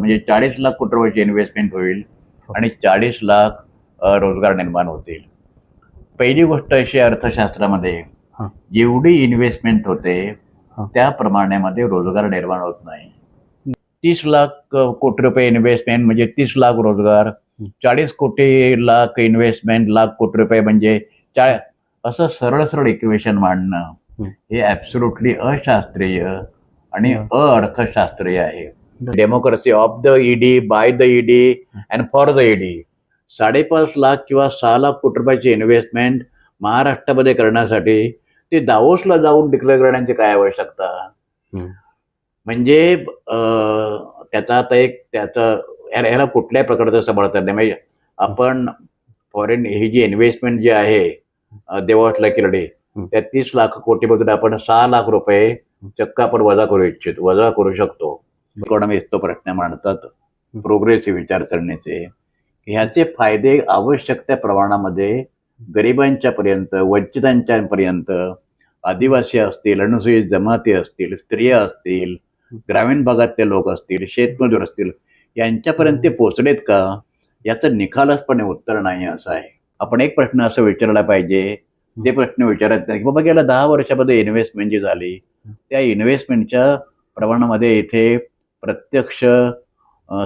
म्हणजे 40 लाख कोटी रुपयाची इन्व्हेस्टमेंट होईल आणि 40 लाख रोजगार निर्माण होतील. पहिली गोष्ट अशी अर्थशास्त्रामध्ये हां. जेवढी इन्व्हेस्टमेंट होते हां. त्या प्रमाणामध्ये रोजगार निर्माण होत नाही. 30 लाख कोटी रुपये इन्व्हेस्टमेंट म्हणजे 30 लाख रोजगार, 40 कोटी लाख इन्व्हेस्टमेंट लाख कोटी रुपये म्हणजे असं सरळ सरळ इक्वेशन मांडणं हे ॲब्सोल्युटली अशास्त्रीय आणि अर्थशास्त्रीय आहे. Democracy of the ED, by the ED and for the ED. 5.5 lakh किंवा 6 लाख कोटी रुपयाची इन्व्हेस्टमेंट महाराष्ट्रामध्ये करण्यासाठी ते दावोसला जाऊन डिक्लेअर करण्याची काय आवश्यकता? म्हणजे त्याचा आता याला कुठल्याही प्रकारचं समर्थन नाही. म्हणजे आपण फॉरेन ही जी इन्व्हेस्टमेंट जी आहे देवासला केलेली त्या 30 लाख कोटीमधून आपण 6 लाख रुपये चक्क आपण वजा करू शकतो. इकॉनॉमिस्ट तो प्रश्न मांडतात प्रोग्रेसिव्ह विचारसरणीचे. ह्याचे फायदे आवश्यक त्या प्रमाणामध्ये गरिबांच्या पर्यंत, वंचितांच्या पर्यंत, आदिवासी असतील, अनुसूचित जमाती असतील, स्त्रिया असतील, ग्रामीण भागातले लोक असतील, शेतमजूर असतील, यांच्यापर्यंत ते पोचलेत का याचं निखालसपणे उत्तर नाही असं आहे. आपण एक प्रश्न असं विचारला पाहिजे, जे प्रश्न विचारत नाही की बाबा गेल्या 10 वर्षामध्ये इन्व्हेस्टमेंट जी झाली त्या इन्व्हेस्टमेंटच्या प्रमाणामध्ये इथे प्रत्यक्ष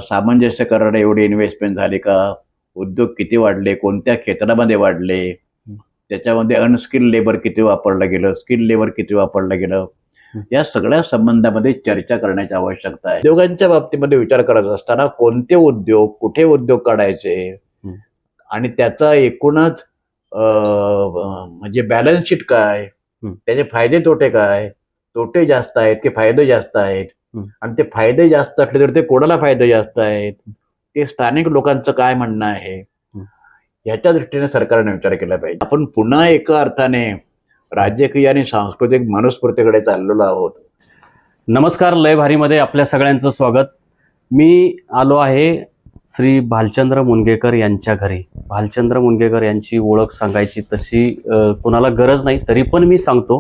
सामंजस्य करणारे एवढी इन्व्हेस्टमेंट झाली का? उद्योग किती वाढले, कोणत्या क्षेत्रामध्ये वाढले, त्याच्यामध्ये अनस्किल्ड लेबर किती वापरलं गेलं, स्किल्ड लेबर किती वापरलं गेलं, या सगळ्या संबंधामध्ये चर्चा करण्याची आवश्यकता आहे. उद्योगांच्या बाबतीमध्ये विचार करत असताना कोणते उद्योग, कुठे उद्योग काढायचे आणि त्याचा एकूणच म्हणजे बॅलन्स शीट काय, त्याचे फायदे तोटे काय, तोटे जास्त आहेत की फायदे जास्त आहेत, आणि ते फायदे जास्त असले तर ते कोणाला फायदे जास्त आहेत, ते स्थानिक लोकांचं काय म्हणणं आहे, याच्या दृष्टीने सरकारने विचार केला पाहिजे. आपण पुन्हा एका अर्थाने राजकीय आणि सांस्कृतिक मनुस्मृतीकडे चाललेलो आहोत. नमस्कार, लय भारीमध्ये आपल्या सगळ्यांचं स्वागत. मी आलो आहे श्री भालचंद्र मुनगेकर यांच्या घरी. भालचंद्र मुनगेकर यांची ओळख सांगायची तशी कोणाला गरज नाही, तरी पण मी सांगतो.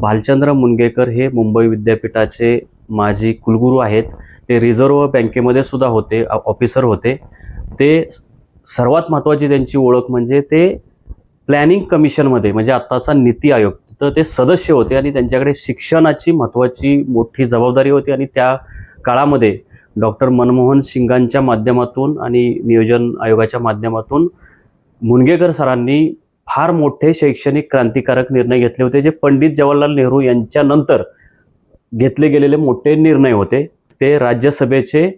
भालचंद्र मुनगेकर हे मुंबई विद्यापीठाचे माजी कुलगुरू आहेत. ते रिझर्व्ह बँकेमध्ये सुद्धा होते, ऑफिसर होते. ते सर्वात महत्त्वाची त्यांची ओळख म्हणजे ते प्लॅनिंग कमिशनमध्ये म्हणजे आत्ताचा नीती आयोग तर ते सदस्य होते आणि त्यांच्याकडे शिक्षणाची महत्त्वाची मोठी जबाबदारी होती. आणि त्या काळामध्ये डॉक्टर मनमोहन सिंगांच्या माध्यमातून आणि नियोजन आयोगाच्या माध्यमातून मुनगेकर सरांनी फार मोठे शैक्षणिक क्रांतिकारक निर्णय घेतले होते, जे पंडित जवाहरलाल नेहरू यांच्यानंतर घेतले गेलेले मोठे निर्णय होते. ते राज्यसभेचे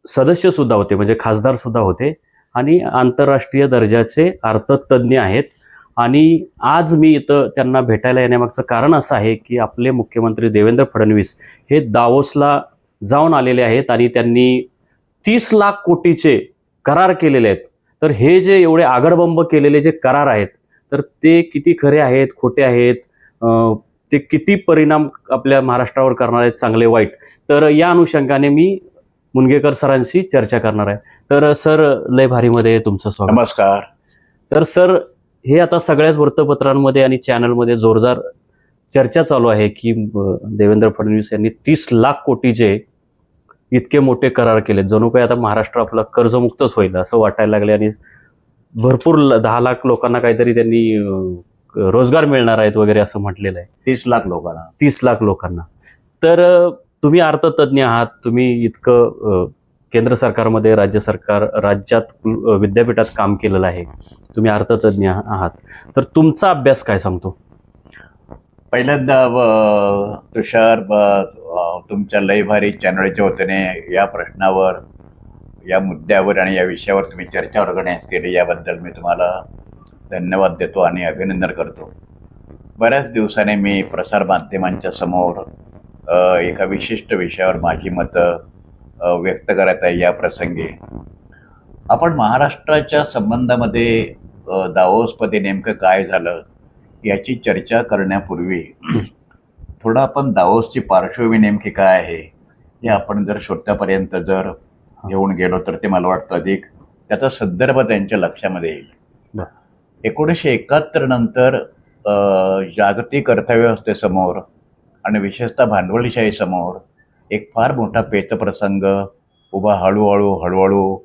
सदस्यसुद्धा होते, म्हणजे खासदारसुद्धा होते आणि आंतरराष्ट्रीय दर्जाचे अर्थतज्ज्ञ आहेत. आणि आज मी इथं त्यांना भेटायला येण्यामागचं कारण असं आहे की आपले मुख्यमंत्री देवेंद्र फडणवीस हे दावोसला जाऊन आलेले आहेत आणि त्यांनी 30 लाख कोटीचे करार केलेले आहेत. तर हे जे एवढे आगडबंब केलेले जे करार आहेत तर ते किती खरे आहेत, खोटे आहेत, ते किती परिणाम आपल्या महाराष्ट्रावर करणार आहेत, चांगले वाईट, तर या अनुषंगाने मी मुनगेकर सरांशी चर्चा करणार आहे. तर सर, लय भारीमध्ये तुमचं स्वागत. नमस्कार. तर सर, हे आता सगळ्याच वृत्तपत्रांमध्ये आणि चॅनलमध्ये जोरदार चर्चा चालू आहे की देवेंद्र फडणवीस यांनी 30 लाख कोटीचे इतके मोठे करार केलेत, जणू काही आता महाराष्ट्र आपला कर्जमुक्तच होईल असं वाटायला लागले. आणि भरपूर 10 लाख लोकांना काहीतरी त्यांनी रोजगार मिळणार आहेत वगैरे असं म्हटलेलं आहे. 30 लाख लोकांना 30 लाख लोकांना. तर तुम्ही अर्थतज्ञ आहात, तुम्ही इतकं केंद्र सरकारमध्ये राज्यात विद्यापीठात काम केलेलं आहे, तुम्ही अर्थतज्ञ आहात, तर तुमचा अभ्यास काय सांगतो? पहिल्यांदा तुषार, तुमच्या लय भारी चॅनलच्या वतीने या प्रश्नावर, या मुद्द्यावर आणि या विषयावर तुम्ही चर्चा ऑर्गनाईज केली याबद्दल मी तुम्हाला धन्यवाद देतो आणि अभिनंदन करतो. बऱ्याच दिवसाने मी प्रसारमाध्यमांच्या समोर एका विशिष्ट विषयावर माझी मतं व्यक्त करत आहे. या प्रसंगी आपण महाराष्ट्राच्या संबंधामध्ये दावोसमध्ये नेमकं काय झालं याची चर्चा करण्यापूर्वी थोडं आपण दावोसची पार्श्वभूमी नेमकी काय आहे हे आपण जर श्रोत्यापर्यंत जर घेऊन गेलो तर ते मला वाटतं अधिक त्याचा संदर्भ त्यांच्या लक्षामध्ये येईल. 1971 नंतर जागतिक अर्थव्यवस्थेसमोर आणि विशेषतः भांडवलीशाही समोर एक फार मोठा पेचप्रसंग उभा हळूहळू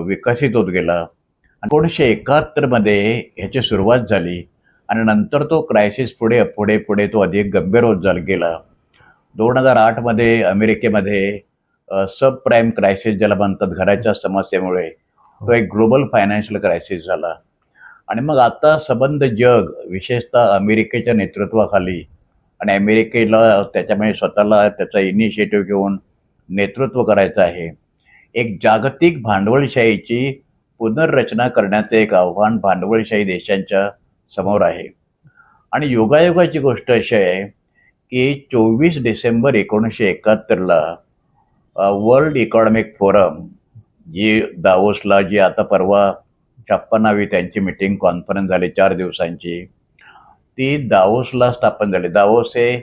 विकसित होत गेला. आणि 1971मध्ये ह्याची सुरुवात झाली आणि नंतर तो क्रायसिस पुढे पुढे पुढे तो अधिक गंभीर होत गेला. 2008मध्ये अमेरिकेमध्ये सब प्राईम क्रायसिस ज्याला म्हणतात, घराच्या समस्येमुळे तो एक ग्लोबल फायनान्शियल क्रायसिस झाला. आणि मग आता संबंध जग, विशेषतः अमेरिकेच्या नेतृत्वाखाली, आणि अमेरिकेला त्याच्यामुळे स्वतःला त्याचा इनिशिएटिव्ह घेऊन नेतृत्व करायचं आहे. एक जागतिक भांडवलशाहीची पुनर्रचना करण्याचं एक आव्हान भांडवलशाही देशांच्या समोर आहे. आणि योगायोगाची गोष्ट अशी आहे की 24 डिसेंबर 1971ला वर्ल्ड इकॉनॉमिक फोरम, जी दावोसला, जी आता परवा 56वी त्यांची मीटिंग कॉन्फरन्स झाली 4 दिवसांची, ती दावोसला स्थापन झाली. दावोस हे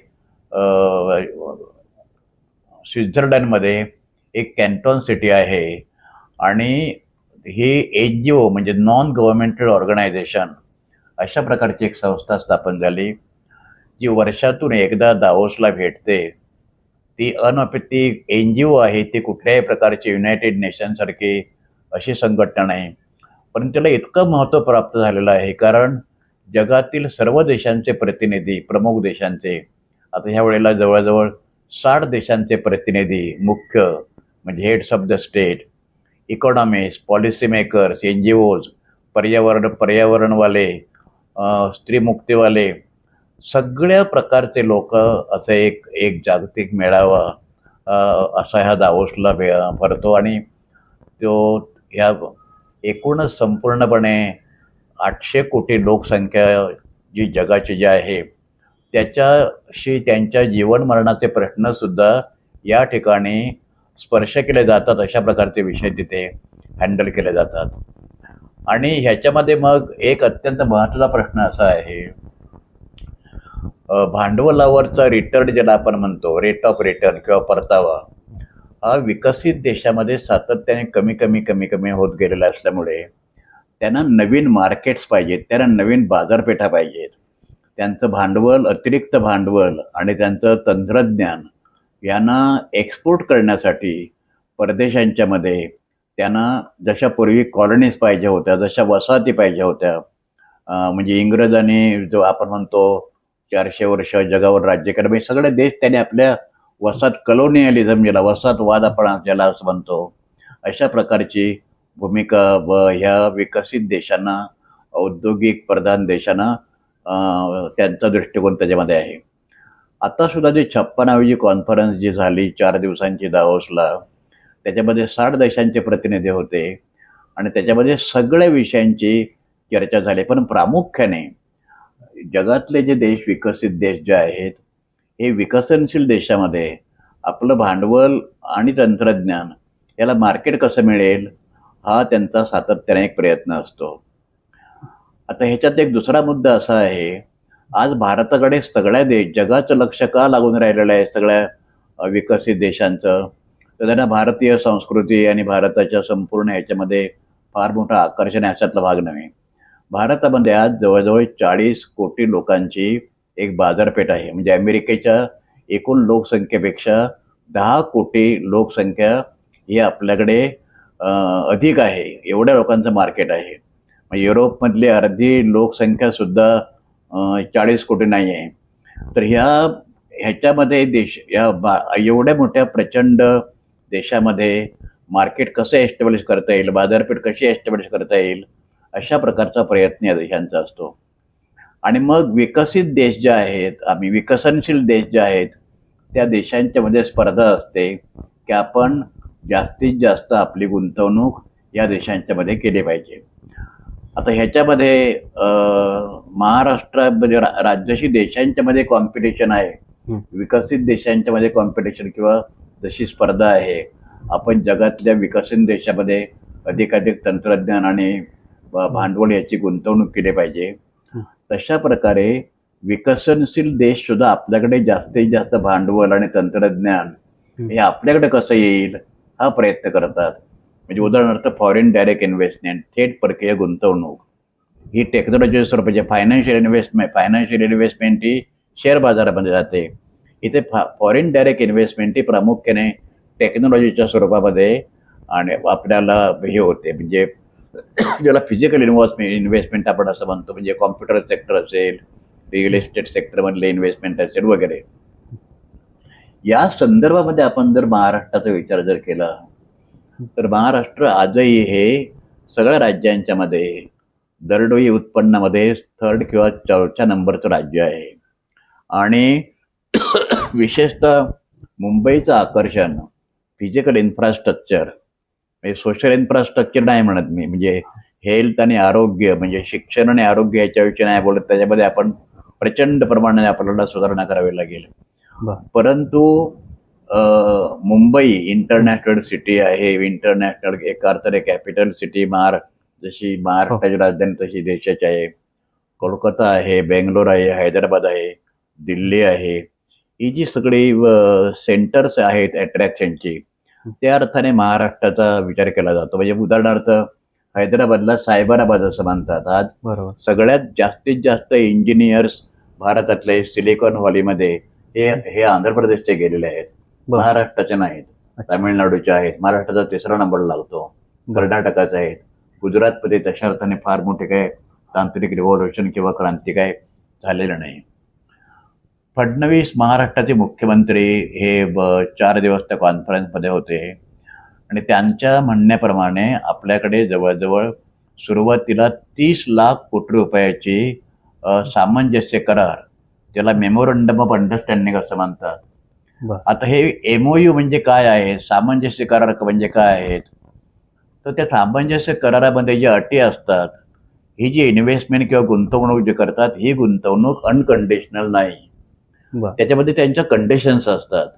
स्वित्झर्लंडमध्ये एक कॅन्टॉन सिटी आहे. आणि ही NGO म्हणजे नॉन गव्हर्मेंटल ऑर्गनायझेशन अशा प्रकारची एक संस्था स्थापन झाली, जी वर्षातून एकदा दावोसला भेटते. ती ती NGO आहे, ती कुठल्याही प्रकारची युनायटेड नेशनसारखी अशी संघटना नाही. पण त्याला इतकं महत्त्व प्राप्त झालेलं आहे कारण जगातील सर्व देशांचे प्रतिनिधी, प्रमुख देशांचे, आता ह्या वेळेला जवळजवळ 60 देशांचे प्रतिनिधी, मुख्य म्हणजे heads of the state, economist, policy makers, NGOज, पर्यावरणवाले, स्त्रीमुक्तीवाले, सगळ्या प्रकारचे लोक असं एक जागतिक मेळावा असा ह्या दावोसला भरतो. आणि तो ह्या एकूणच संपूर्णपणे 800 कोटी लोकसंख्या जी जगाची जी आहे त्याच्याशी त्यांच्या जीवनमरणाचे प्रश्नसुद्धा या ठिकाणी स्पर्श केले जातात. अशा प्रकारचे विषय तिथे हँडल केले जातात. आणि ह्याच्यामध्ये मग एक अत्यंत महत्त्वाचा प्रश्न असा आहे, भांडवलावरचा रिटर्न ज्याला आपण म्हणतो, रेट ऑफ रिटर्न किंवा परतावा, हा विकसित देशामध्ये सातत्याने कमी होत गेलेला असल्यामुळे त्यांना नवीन मार्केट्स पाहिजेत, त्यांना नवीन बाजारपेठा पाहिजेत. त्यांचं भांडवल, अतिरिक्त भांडवल आणि त्यांचं तंत्रज्ञान यांना एक्सपोर्ट करण्यासाठी परदेशांच्यामध्ये त्यांना जशा पूर्वी कॉलनीज पाहिजे होत्या, जशा वसाहती पाहिजे होत्या, म्हणजे इंग्रजांनी जो आपण म्हणतो 400 वर्ष जगावर राज्य केलं, म्हणजे सगळे देश त्याने आपल्या वसाहत, कलोनियलिझम ज्याला, वसाहतवाद आपण ज्याला असं म्हणतो, अशा प्रकारची भूमिका ह्या विकसित देशांना, औद्योगिक प्रधान देशांना त्यांचा दृष्टिकोन त्याच्यामध्ये आहे. आता सुद्धा जी 56वी कॉन्फरन्स जी झाली 4 दिवसांची दावोसला, त्याच्यामध्ये 60 देशांचे प्रतिनिधी होते आणि त्याच्यामध्ये सगळ्या विषयांची चर्चा झाली. पण प्रामुख्याने जगातले जे देश, विकसित देश जे आहेत, हे विकसनशील देशामध्ये आपलं भांडवल आणि तंत्रज्ञान याला मार्केट कसं मिळेल, हा त्यांचा सातत्याने एक प्रयत्न असतो. आता ह्याच्यात एक दुसरा मुद्दा असा आहे, आज भारताकडे सगळ्या जगाचं लक्ष का लागून राहिलेलं आहे, सगळ्या विकसित देशांचं, तर त्यांना भारतीय संस्कृती आणि भारताच्या संपूर्ण ह्याच्यामध्ये फार मोठं आकर्षण ह्याच्यातला भाग नव्हे. भारतामध्ये आज जवळजवळ 40 कोटी लोकांची एक बाजारपेठ आहे. म्हणजे अमेरिकेच्या एकूण लोकसंख्येपेक्षा 10 कोटी लोकसंख्या ही आपल्याकडे अधिक आहे, एवढ्या लोकांचं मार्केट आहे. युरोपमधली अर्धी लोकसंख्यासुद्धा 40 कोटी नाही आहे. तर ह्याच्यामध्ये देश, एवढ्या मोठ्या प्रचंड देशामध्ये मार्केट कसं एस्टॅब्लिश करता येईल, बाजारपेठ कशी एस्टॅब्लिश करता येईल, अशा प्रकारचा प्रयत्न या देशांचा असतो. आणि मग विकसित देश जे आहेत, आम्ही विकसनशील देश जे आहेत, त्या देशांच्यामध्ये स्पर्धा असते की आपण जास्तीत जास्त आपली गुंतवणूक या देशांच्यामध्ये केली पाहिजे. आता ह्याच्यामध्ये महाराष्ट्रामध्ये राज्याशी देशांच्यामध्ये कॉम्पिटिशन आहे, विकसित देशांच्यामध्ये कॉम्पिटिशन किंवा जशी स्पर्धा आहे, आपण जगातल्या विकसित देशामध्ये अधिकाधिक तंत्रज्ञान आणि भांडवल याची गुंतवणूक केली पाहिजे. तशा प्रकारे विकसनशील देश सुद्धा आपल्याकडे जास्तीत जास्त भांडवल आणि तंत्रज्ञान हे आपल्याकडे कसं येईल हा प्रयत्न करतात. म्हणजे उदाहरणार्थ फॉरेन डायरेक्ट इन्व्हेस्टमेंट, थेट परकीय गुंतवणूक, ही टेक्नॉलॉजी स्वरूपाची फायनान्शियल इन्व्हेस्टमेंट ही शेअर बाजारामध्ये जाते. इथे फॉरेन डायरेक्ट इन्व्हेस्टमेंट ही प्रामुख्याने टेक्नॉलॉजीच्या स्वरूपामध्ये आणि आपल्याला हे होते म्हणजे ज्याला फिजिकल इन्व्हेस्टमेंट आपण असं म्हणतो, म्हणजे कॉम्प्युटर सेक्टर असेल, रिअल एस्टेट सेक्टरमधले इन्व्हेस्टमेंट असेल वगैरे. या संदर्भामध्ये आपण जर महाराष्ट्राचा विचार जर केला तर महाराष्ट्र आजही हे सगळ्या राज्यांच्या मध्ये दरडोई उत्पन्नामध्ये थर्ड किंवा चौथ्या नंबरचं राज्य आहे. आणि विशेषतः मुंबईचं आकर्षण फिजिकल इन्फ्रास्ट्रक्चर, म्हणजे सोशल इन्फ्रास्ट्रक्चर नाही म्हणत मी, म्हणजे हेल्थ आणि आरोग्य, म्हणजे शिक्षण आणि आरोग्य याच्याविषयी नाही बोलत. त्याच्यामध्ये आपण प्रचंड प्रमाणाने आपल्याला सुधारणा करावी लागेल. परंतु मुंबई इंटरनॅशनल सिटी आहे, इंटरनॅशनल एका अर्थाने कॅपिटल सिटी. जशी महाराष्ट्राची राजधानी तशी देशाची आहे. कोलकाता आहे, बेंगलोर आहे, हैदराबाद आहे, दिल्ली आहे. ही जी सगळी सेंटर्स आहेत अट्रॅक्शनची, त्या अर्थाने महाराष्ट्राचा विचार केला जातो. म्हणजे उदाहरणार्थ हैदराबादला सायबराबाद असं म्हणतात. आज बरोबर. सगळ्यात जास्तीत जास्त इंजिनियर्स भारतातले सिलिकॉन व्हॅलीमध्ये हे आंध्र प्रदेशचे गेलेले आहेत, महाराष्ट्राचे नाहीत. तामिळनाडूचे आहेत. महाराष्ट्राचा 3रा नंबर लागतो. कर्नाटकाचे आहेत. गुजरातमध्ये तशा अर्थाने फार मोठे काय तांत्रिक रिव्होल्युशन किंवा क्रांती काय झालेलं नाही. फडणवीस महाराष्ट्राचे मुख्यमंत्री हे 4 दिवस त्या कॉन्फरन्समध्ये होते आणि त्यांच्या म्हणण्याप्रमाणे आपल्याकडे जवळजवळ सुरुवातीला 30 लाख कोटी रुपयाची सामंजस्य करार, ज्याला मेमोरंडम ऑफ अंडरस्टँडिंग असं म्हणतात. आता हे MOU म्हणजे काय आहे, सामंजस्य करार म्हणजे काय आहेत, तर त्या सामंजस्य करारामध्ये ज्या अटी असतात, ही जी इन्व्हेस्टमेंट किंवा गुंतवणूक जे करतात, ही गुंतवणूक अनकंडिशनल नाही. त्याच्यामध्ये त्यांच्या कंडिशन्स असतात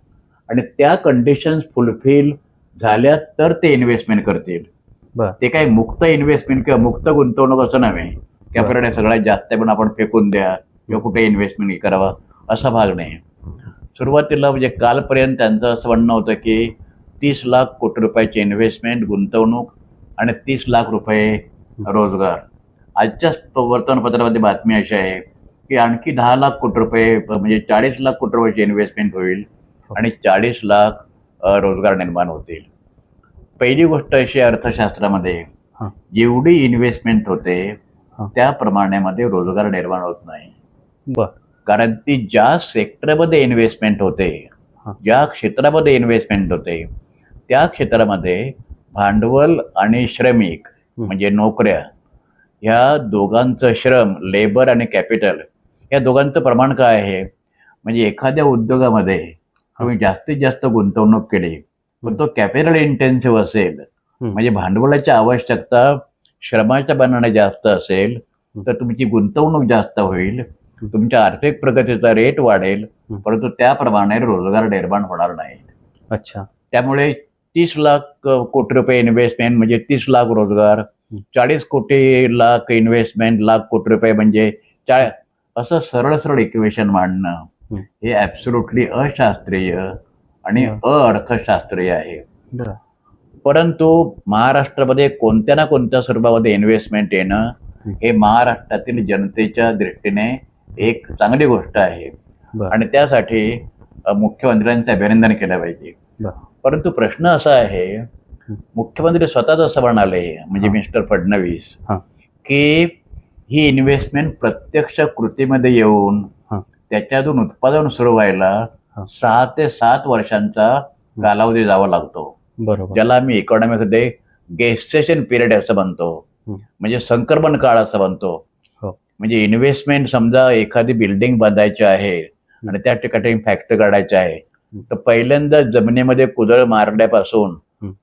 आणि त्या कंडिशन्स फुलफिल झाल्या तर ते इन्व्हेस्टमेंट करतील. ते काही मुक्त इन्व्हेस्टमेंट किंवा मुक्त गुंतवणूक असं नव्हे की आपल्याकडे सगळ्यात जास्त पण आपण फेकून द्या किंवा कुठे इन्व्हेस्टमेंट करावा असा भाग नाही. सुरुवातीला म्हणजे कालपर्यंत त्यांचं असं म्हणणं होतं की 30 लाख कोटी रुपयाची इन्व्हेस्टमेंट, गुंतवणूक आणि 30 लाख रुपये रोजगार. आजच्या वर्तमानपत्रामध्ये बातमी अशी आहे की आणखी 10 लाख कोटी रुपये, म्हणजे 40 लाख कोटी रुपयाची इन्व्हेस्टमेंट होईल आणि 40 लाख रोजगार निर्माण होतील. पहिली गोष्ट अशी, अर्थशास्त्रामध्ये जेवढी इन्व्हेस्टमेंट होते त्या प्रमाणामध्ये रोजगार निर्माण होत नाही. कारण ती ज्या सेक्टरमध्ये इन्व्हेस्टमेंट होते, ज्या क्षेत्रामध्ये इन्व्हेस्टमेंट होते, त्या क्षेत्रामध्ये भांडवल आणि श्रमिक म्हणजे नोकऱ्या, ह्या दोघांचं श्रम, लेबर आणि कॅपिटल, या दोघांचं प्रमाण काय आहे. म्हणजे एखाद्या उद्योगामध्ये तुम्ही जास्तीत जास्त गुंतवणूक केली पण तो कॅपिटल इंटेन्सिव्ह असेल, म्हणजे भांडवलाची आवश्यकता श्रमाच्या मानाने जास्त असेल, तर तुमची गुंतवणूक जास्त होईल, तुमच्या आर्थिक प्रगतीचा रेट वाढेल, परंतु त्याप्रमाणे रोजगार निर्माण होणार नाही. अच्छा. त्यामुळे 30 लाख कोटी रुपये इन्व्हेस्टमेंट म्हणजे 30 लाख रोजगार, 40 कोटी लाख इन्व्हेस्टमेंट, लाख कोटी रुपये म्हणजे असं सरळ सरळ इक्वेशन मांडणं हे ॲब्सोल्युटली अशास्त्रीय आणि अर्थशास्त्रीय आहे. परंतु महाराष्ट्रामध्ये कोणत्या ना कोणत्या स्वरूपामध्ये इन्व्हेस्टमेंट येणं हे महाराष्ट्रातील जनतेच्या दृष्टीने एक चांगली गोष्ट आहे आणि त्यासाठी मुख्यमंत्र्यांचे अभिनंदन केलं पाहिजे. परंतु प्रश्न असा आहे, मुख्यमंत्री स्वतःच असं म्हणाले, म्हणजे मिस्टर फडणवीस, की ही इन्व्हेस्टमेंट प्रत्यक्ष कृतीमध्ये येऊन त्याच्यातून उत्पादन सुरू व्हायला 6 ते 7 वर्षांचा कालावधी जावा लागतो. ज्याला आम्ही इकॉनॉमीमध्ये गेस्टेशन पिरियड असं म्हणतो, म्हणजे संक्रमण काळ असं म्हणतो. म्हणजे इन्व्हेस्टमेंट, समजा एखादी बिल्डिंग बांधायची आहे आणि त्या ठिकाणी फॅक्टरी काढायची आहे, तर पहिल्यांदा जमिनीमध्ये कुदळ मारल्यापासून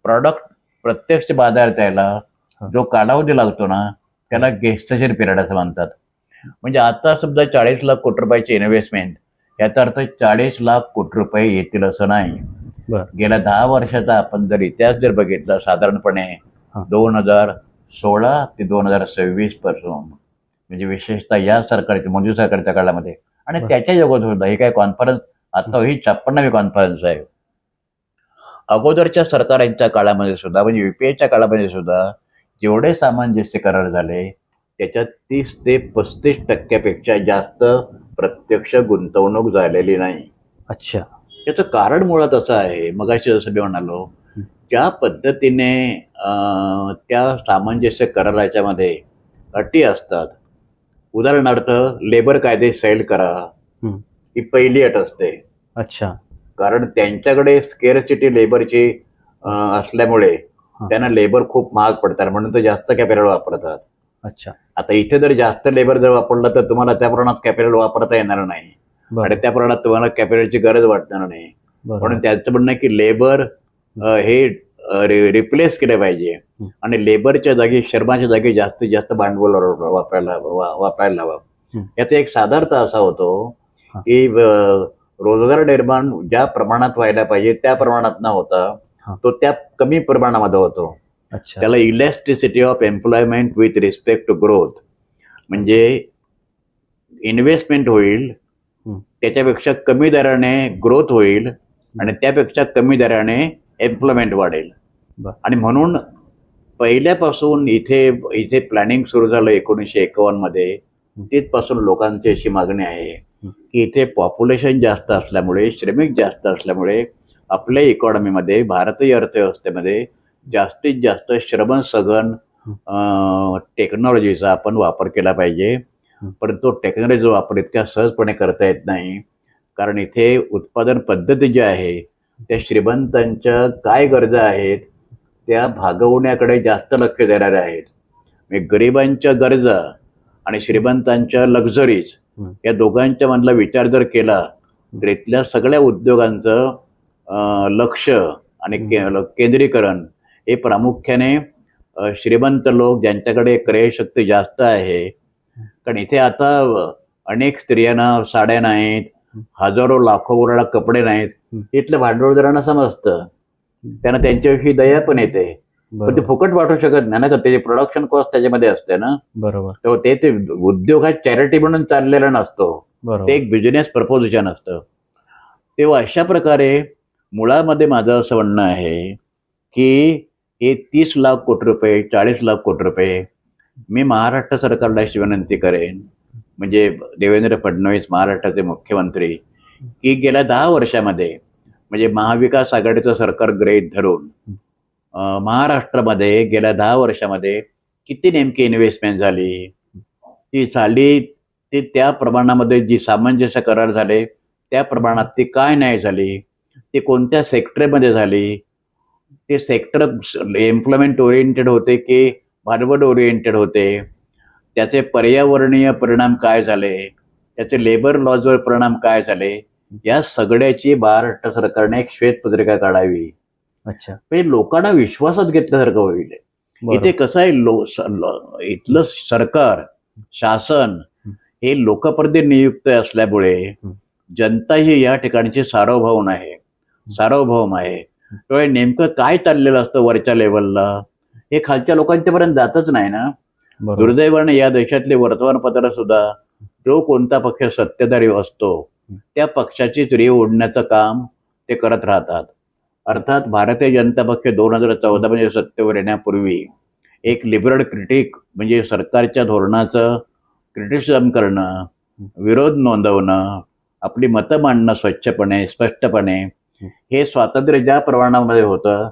प्रॉडक्ट प्रत्यक्ष बाजारात यायला जो कालावधी लागतो ना, त्याला गेस्टेशन पिरियड असं म्हणतात. म्हणजे आता समजा 40 लाख कोटी रुपयाची इन्व्हेस्टमेंट, याचा अर्थ 40 लाख कोटी रुपये येतील असं नाही. गेल्या 10 वर्षाचा आपण जर इतिहास जर बघितला, साधारणपणे 2016 ते 2026 पासून, म्हणजे विशेषतः या सरकारच्या, मोदी सरकारच्या काळामध्ये आणि त्याच्या जगात सुद्धा, ही काय कॉन्फरन्स आता ही 56वी कॉन्फरन्स आहे. अगोदरच्या सरकारांच्या काळामध्ये सुद्धा, म्हणजे UPAच्या काळामध्ये सुद्धा जेवढे सामंजस्य करार झाले त्याच्यात 30 ते 35% जास्त प्रत्यक्ष गुंतवणूक झालेली नाही. अच्छा. याचं कारण मुळात असं आहे, मगाशी जसं मी म्हणालो ज्या पद्धतीने त्या सामंजस्य कराराच्यामध्ये अटी असतात, उदाहरणार्थ लेबर कायदे सैल करा, हं. ही पहिली अट असते. अच्छा. कारण त्यांच्याकडे स्केअरसिटी लेबरची असल्यामुळे हा. त्यांना लेबर खूप महाग पडतात, म्हणून ते जास्त कॅपिटल वापरतात. अच्छा. आता इथे जर जास्त लेबर जर वापरलं तर तुम्हाला त्या प्रमाणात कॅपिटल वापरता येणार नाही आणि बरोबर. त्या प्रमाणात तुम्हाला कॅपिटलची गरज वाटणार नाही. म्हणून बरोबर. त्यांचं म्हणणं आहे की लेबर हे रिप्लेस केलं पाहिजे हं. आणि लेबरच्या जागी, श्रमाच्या जागी जास्तीत जास्त भांडवल वापरायला लावा. हं. याचा एक साधार्थ असा होतो हा. की रोजगार निर्माण ज्या प्रमाणात व्हायला पाहिजे त्या प्रमाणात न होता हा. तो त्या कमी प्रमाणामध्ये होतो. अच्छा. त्याला elasticity of employment with respect to growth, म्हणजे इन्व्हेस्टमेंट होईल, हं. त्याच्यापेक्षा कमी दराने ग्रोथ होईल आणि त्यापेक्षा कमी दराने एम्प्लॉयमेंट वाढेल. बरं. आणि म्हणून पहिल्यापासून इथे प्लॅनिंग सुरू झालं 1951 मध्ये. तिथपासून लोकांची अशी मागणी आहे की इथे पॉप्युलेशन जास्त असल्यामुळे, श्रमिक जास्त असल्यामुळे आपल्या इकॉनॉमीमध्ये, भारतीय अर्थव्यवस्थेमध्ये जास्तीत जास्त श्रमसघन टेक्नॉलॉजीचा आपण वापर केला पाहिजे. परंतु टेक्नॉलॉजीचा वापर इतक्या सहजपणे करता येत नाही, कारण इथे उत्पादन पद्धती जी आहे त्या श्रीमंतांच्या काय गरजा आहेत त्या भागवण्याकडे जास्त लक्ष देणाऱ्या आहेत. म्हणजे गरिबांच्या गरजा आणि श्रीमंतांच्या लक्झरीज या दोघांच्या मधला विचार जर केला तर इथल्या सगळ्या उद्योगांचं लक्ष आणि केंद्रीकरण हे प्रामुख्याने श्रीमंत लोक ज्यांच्याकडे क्रयशक्ती जास्त आहे. कारण इथे आता अनेक स्त्रियांना साड्या नाहीत, हजारो लाखो वरला कपडे नाहीत. इथलं भांडवलदारांना समजतं, त्यांना त्यांच्याविषयी दया पण येते, पण ते फुकट वाटू शकत नाही ना, का त्याची प्रोडक्शन कॉस्ट त्याच्यामध्ये असते ना. बरोबर. तर ते उद्योग हा चॅरिटी म्हणून चाललेला नसतो, ते एक बिझनेस प्रपोजिशन असतं. तेव्हा अशा प्रकारे मुळामध्ये माझं असं म्हणणं आहे की हे 30 लाख कोटी रुपये, 40 लाख कोटी रुपये मी महाराष्ट्र सरकारला अशी विनंती करेन, म्हणजे देवेंद्र फडणवीस महाराष्ट्राचे मुख्यमंत्री, की गेल्या 10 वर्षामध्ये म्हणजे महाविकास आघाडीचं सरकार गृहीत धरून महाराष्ट्रामध्ये गेल्या 10 वर्षामध्ये किती नेमकी इन्व्हेस्टमेंट झाली, ती त्या प्रमाणामध्ये जी सामंजस्य करार झाले त्या प्रमाणात ती काय नाही झाली, ती कोणत्या सेक्टरमध्ये झाली, ते सेक्टर एम्प्लॉयमेंट ओरिएंटेड होते की भांडवल ओरिएंटेड होते, त्याचे पर्यावरणीय परिणाम काय झाले, त्याचे लेबर लॉजवर परिणाम काय झाले, या सगळ्याची महाराष्ट्र सरकारने एक श्वेतपत्रिका काढावी. अच्छा. म्हणजे लोकांना विश्वासात घेतल्यासारखं होईल. इथे कसं आहे, इथलं सरकार, शासन हे लोकप्रतिनिधी नियुक्त असल्यामुळे जनता ही या ठिकाणची सार्वभौम आहे. त्यामुळे नेमकं काय चाललेलं असतं वरच्या लेवलला हे खालच्या लोकांच्या पर्यंत जातच नाही ना. दुर्दैवाने या देशातले वर्तमानपत्र सुद्धा जो कोणता पक्ष सत्तेधारी असतो त्या पक्षाचीच रीव ओढण्याचं काम ते करत राहतात. अर्थात भारतीय जनता पक्ष 2014 मध्ये सत्तेवर येण्यापूर्वी एक लिबरल क्रिटिक, म्हणजे सरकारच्या धोरणाचं क्रिटिसिझम करणं, विरोध नोंदवणं, आपली मतं मांडणं स्वच्छपणे, स्पष्टपणे, हे स्वातंत्र्य ज्या प्रमाणामध्ये होतं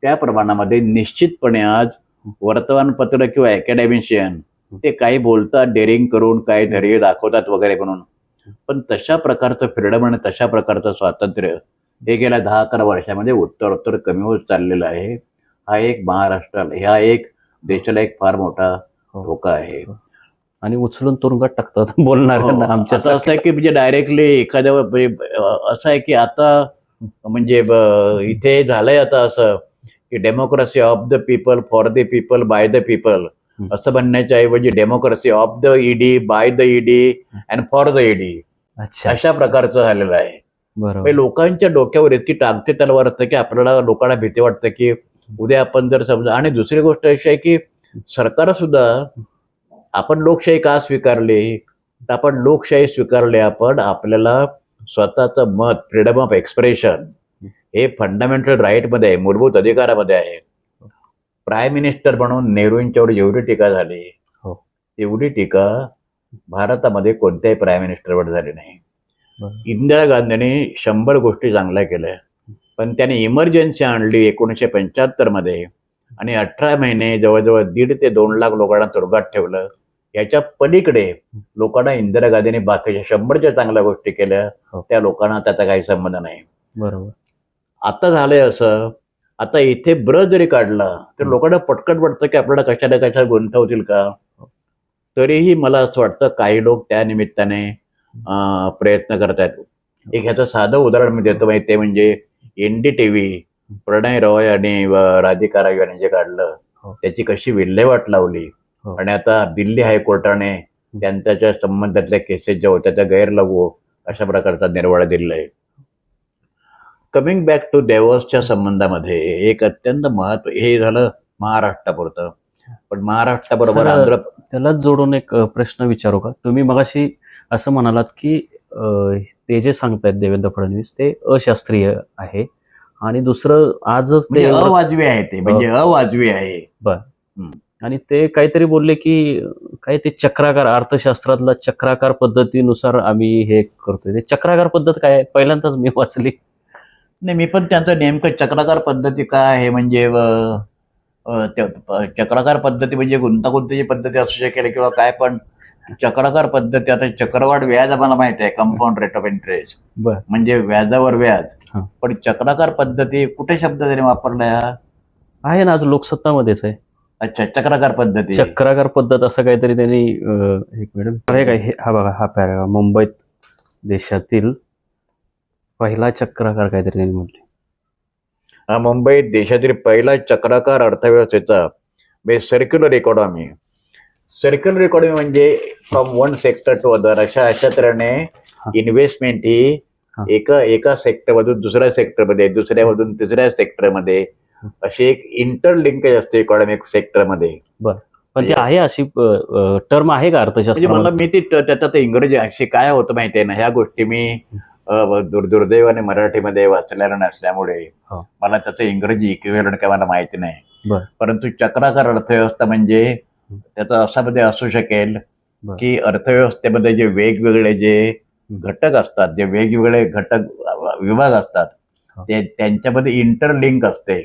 त्या प्रमाणामध्ये निश्चितपणे आज वर्तमानपत्र किंवा अकॅडमिशियन ते काही बोलतात डेअरिंग करून, काही धैर्य दाखवतात वगैरे म्हणून, पण तशा प्रकारचं फ्रीडम आणि तशा प्रकारचं स्वातंत्र्य हे गेल्या 10-11 वर्षामध्ये उत्तरोत्तर कमी होत चाललेलं आहे. हा एक महाराष्ट्राला, ह्या एक देशाला एक फार मोठा धोका आहे. आणि उचलून तुरुंगात टाकतात बोलणाऱ्यांना. आमच्या असं आहे की म्हणजे डायरेक्टली एखाद्या असं आहे की आता म्हणजे इथे झालंय आता असं की democracy of the people, for the people, by the people असं म्हणण्याच्या ऐवजी democracy of the ED, by the ED and for the ED अशा प्रकारचं झालेलं आहे. लोकांच्या डोक्यावर इतकी टांगते तलवार असतं की आपल्याला, लोकांना भीती वाटतं की उद्या आपण जर समजा. आणि दुसरी गोष्ट अशी आहे की सरकार सुद्धा, आपण लोकशाही का स्वीकारली, तर आपण लोकशाही स्वीकारली, आपण आपल्याला स्वतःचं मत, फ्रीडम ऑफ एक्सप्रेशन हे फंडामेंटल राईटमध्ये आहे, मूलभूत अधिकारामध्ये आहे. प्राईम मिनिस्टर म्हणून नेहरूंच्यावर जेवढी टीका झाली तेवढी टीका भारतामध्ये कोणत्याही प्राईम मिनिस्टरवर झाली नाही. इंदिरा गांधींनी 100 गोष्टी चांगल्या केल्या, पण त्याने इमर्जन्सी आणली 1975 मध्ये आणि 18 महिने जवळजवळ 1.5 ते 2 लाख लोकांना तुरुंगात ठेवलं. याच्या पलीकडे लोकांना इंदिरा गांधीने बाकीच्या 100च्या चांगल्या गोष्टी केल्या. हो. त्या लोकांना त्याचा काही संबंध नाही. बरोबर. आता झालंय असं, आता इथे ब्र जरी काढला तर लोकांना पटकन वाटतं की आपल्याला कशाला कशाला गुंतवतील का. तरीही मला असं वाटतं काही लोक त्या निमित्ताने प्रयत्न करत आहेत. एक ह्याचं साधं उदाहरण मी देतो, माहिती ते म्हणजे NDTV प्रणय रॉय आणि राधिका राय यांनी जे काढलं हो. त्याची कशी विल्हेवाट लावली. हो. आणि आता दिल्ली हायकोर्टाने त्यांच्या संबंधातल्या केसेस ज्या होत्या त्या गैरलागू अशा प्रकारचा निर्वाळा दिलेला आहे. कमिंग बॅक टू देवसच्या संबंधामध्ये एक अत्यंत महत्व, हे झालं महाराष्ट्रापुरतं, पण महाराष्ट्राबरोबर सर, आंध्र. त्यालाच जोडून एक प्रश्न विचारू का? तुम्ही मगाशी असं म्हणालात की ते जे सांगतायत देवेंद्र फडणवीस ते अशास्त्रीय आहे आणि दुसरं आजच ते म्हणजे अवाजवी आहे, ते म्हणजे अवाजवी आहे. आणि ते काहीतरी बोलले की काय ते चक्राकार, अर्थशास्त्रातला चक्राकार पद्धतीनुसार आम्ही हे करतोय. ते चक्राकार पद्धत काय आहे? पहिल्यांदाच मी वाचली. नाही, मी पण त्यांचं नेमकं चक्राकार पद्धती काय आहे म्हणजे चक्राकार पद्धती म्हणजे गुंतागुंतीची पद्धती असू शकेल किंवा काय, पण चक्राकार पद्धती, आता चक्रवाढ व्याज आम्हाला माहिती आहे, कंपाऊंड रेट ऑफ इंटरेस्ट म्हणजे व्याजावर व्याज. हा. पण चक्राकार पद्धती कुठे शब्द त्याने वापरलाय? आहे ना, आज लोकसत्तामध्येच आहे. अच्छा, चक्राकार पद्धती, चक्राकार पद्धत असं काहीतरी त्यांनी एक मिनिट आहे काय, हा बघा हा पॅराग्राफ, मुंबईत देशातील पहिला चक्राकार काहीतरी त्यांनी म्हटले. हा, मुंबईत देशातील पहिला चक्राकार अर्थव्यवस्थेचा म्हणजे सर्क्युलर इकॉनॉमी. सर्क्युलर इकॉनॉमी म्हणजे from one sector to other, अशा तऱ्हेने इन्व्हेस्टमेंट ही एका सेक्टरमधून दुसऱ्या सेक्टरमध्ये, दुसऱ्यामधून तिसऱ्या सेक्टरमध्ये अशी एक इंटरलिंकेज असते इकॉनॉमिक सेक्टरमध्ये. पण ती आहे अशी टर्म आहे का म्हणजे अर्थशास्त्र? मला मी ती त्याच्यात इंग्रजी अशी काय होतं माहितीये ना, ह्या गोष्टी मी दुर्दैवाने मराठीमध्ये वाचलेल्या नसल्यामुळे मला त्याचं इंग्रजी इक्विव्हॅलंट काय मला माहिती नाही. परंतु चक्राकार अर्थव्यवस्था म्हणजे त्याचा असा मध्ये असू शकेल की अर्थव्यवस्थेमध्ये जे वेगवेगळे जे घटक असतात, जे वेगवेगळे घटक विभाग असतात, ते त्यांच्यामध्ये इंटरलिंक असते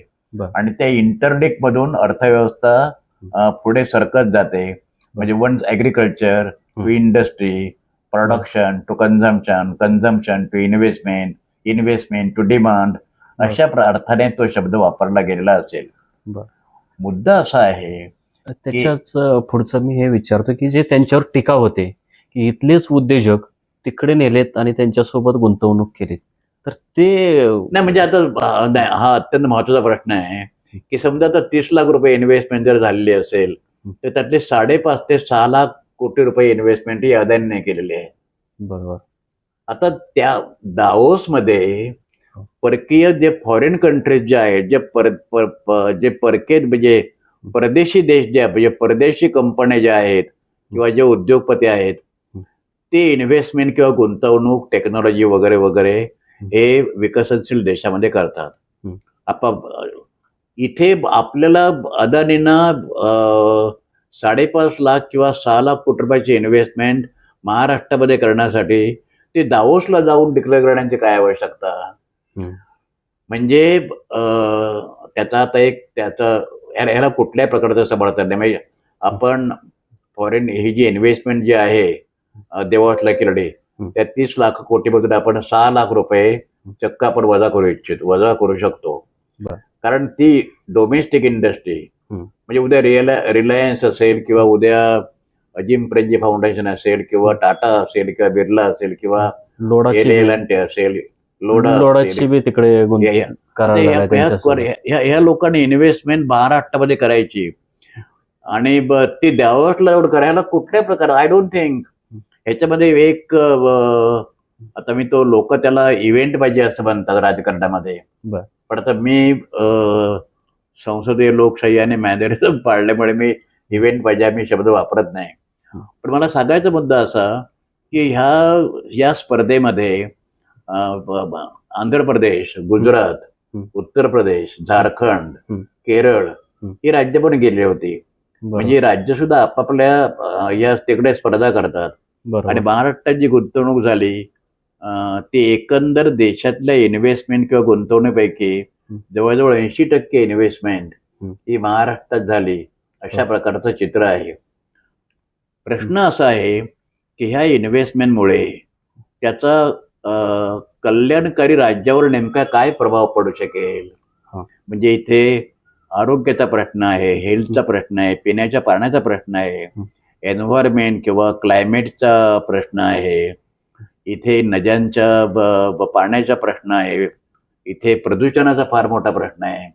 आणि त्या इंटरलिंक मधून अर्थव्यवस्था पुढे सरकत जाते. म्हणजे one agriculture to industry, production to consumption, consumption to investment, investment to demand, अशा अर्थाने तो शब्द वापरला गेलेला असेल. मुद्दा असा आहे, त्याच्याच पुढचं मी हे विचारतो की जे त्यांच्यावर टीका होते की इथलेच उद्योजक तिकडे नेलेत आणि त्यांच्यासोबत गुंतवणूक केली, तर ते नाही म्हणजे आता हा अत्यंत महत्वाचा प्रश्न आहे की समजा आता 30 लाख रुपये इन्व्हेस्टमेंट जर झालेली असेल तर त्यातले 5.5 ते 6 लाख कोटी रुपये इन्व्हेस्टमेंट ही अदानीने केलेली आहे. बरोबर. आता त्या दावोसमध्ये परकीय जे फॉरेन कंट्रीज जे आहेत, जे परकीय म्हणजे परदेशी देश जे म्हणजे परदेशी कंपन्या ज्या आहेत किंवा जे उद्योगपती आहेत, ते इन्व्हेस्टमेंट किंवा गुंतवणूक, टेक्नॉलॉजी वगैरे वगैरे हे विकसनशील देशामध्ये करतात. इथे आपल्याला अदानीनं 5.5 लाख किंवा 6 लाख कोटी रुपयाची इन्व्हेस्टमेंट महाराष्ट्रामध्ये करण्यासाठी ते दावोसला जाऊन डिक्लेअर करण्याची काय आवश्यकता? म्हणजे त्याचा आता ह्याला कुठल्याही प्रकारचं समर्थन नाही. म्हणजे आपण फॉरेन ही जी इन्व्हेस्टमेंट जी आहे देवॉस लकीकडे, त्या 30 लाख कोटीमधून आपण 6 लाख रुपये चक्क आपण वजा करू शकतो. कारण ती डोमेस्टिक इंडस्ट्री म्हणजे उद्या रिलायन्स असेल किंवा उद्या अजिम प्रेमजी फाउंडेशन असेल किंवा टाटा असेल किंवा बिर्ला असेल किंवा LLT असेल, लोडाची बी तिकडे ह्या लोकांनी इन्व्हेस्टमेंट महाराष्ट्रामध्ये करायची आणि ती द्यावसला करायला कुठल्या प्रकार, आय डोंट थिंक ह्याच्यामध्ये एक आता मी तो लोक त्याला इव्हेंट पाहिजे असं म्हणतात राजकारणामध्ये. पण आता मी संसदीय लोकशाही आणि मॅनरिझम पाळल्यामुळे मी इव्हेंट पाहिजे मी शब्द वापरत नाही. पण मला सांगायचा मुद्दा असा की ह्या स्पर्धेमध्ये आंध्र प्रदेश, गुजरात, उत्तर प्रदेश, झारखंड, केरळ ही राज्य पण गेली होती. म्हणजे राज्य सुद्धा आपापल्या या तिकडे स्पर्धा करतात आणि महाराष्ट्रात जी गुंतवणूक झाली ते एकंदर देशातल्या इन्व्हेस्टमेंट किंवा गुंतवणुकीपैकी जवळजवळ 80% इन्व्हेस्टमेंट ही महाराष्ट्रात झाली, अशा प्रकारचं चित्र आहे. प्रश्न असा आहे की ह्या इन्व्हेस्टमेंटमुळे त्याचा कल्याणकारी राज्यावर नेमका काय प्रभाव पडू शकेल. हा. म्हणजे इथे आरोग्याचा प्रश्न आहे, हेल्थचा प्रश्न आहे, पिण्याच्या पाण्याचा प्रश्न आहे, एन्व्हायरमेंट किंवा क्लायमेटचा प्रश्न आहे, इथे नद्यांच्या पाण्याचा प्रश्न आहे, इथे प्रदूषणाचा फार मोठा प्रश्न आहे.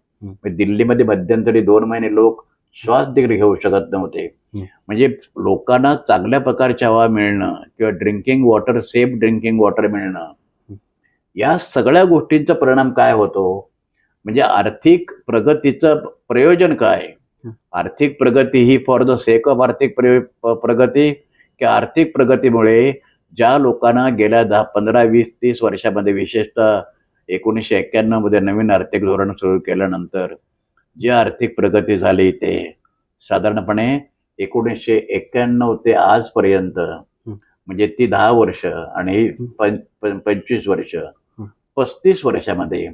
दिल्लीमध्ये मध्यंतरी 2 महिने लोक श्वास देखील घेऊ शकत नव्हते. म्हणजे लोकांना चांगल्या प्रकारची हवा मिळणं किंवा drinking water, safe drinking water मिळणं, या सगळ्या गोष्टींचा परिणाम काय होतो. म्हणजे आर्थिक प्रगतीचं प्रयोजन काय. आर्थिक प्रगती ही फॉर द सेक ऑफ आर्थिक प्रगती, की आर्थिक प्रगतीमुळे ज्या लोकांना गेल्या 10, 15, 20, 30 वर्षामध्ये, विशेषतः 1991 मध्ये नवीन आर्थिक धोरण सुरू केल्यानंतर जी आर्थिक प्रगती झाली ते साधारणपणे 1991 ते आजपर्यंत, म्हणजे ती 10 वर्ष आणि 25 वर्ष, 35 वर्षामध्ये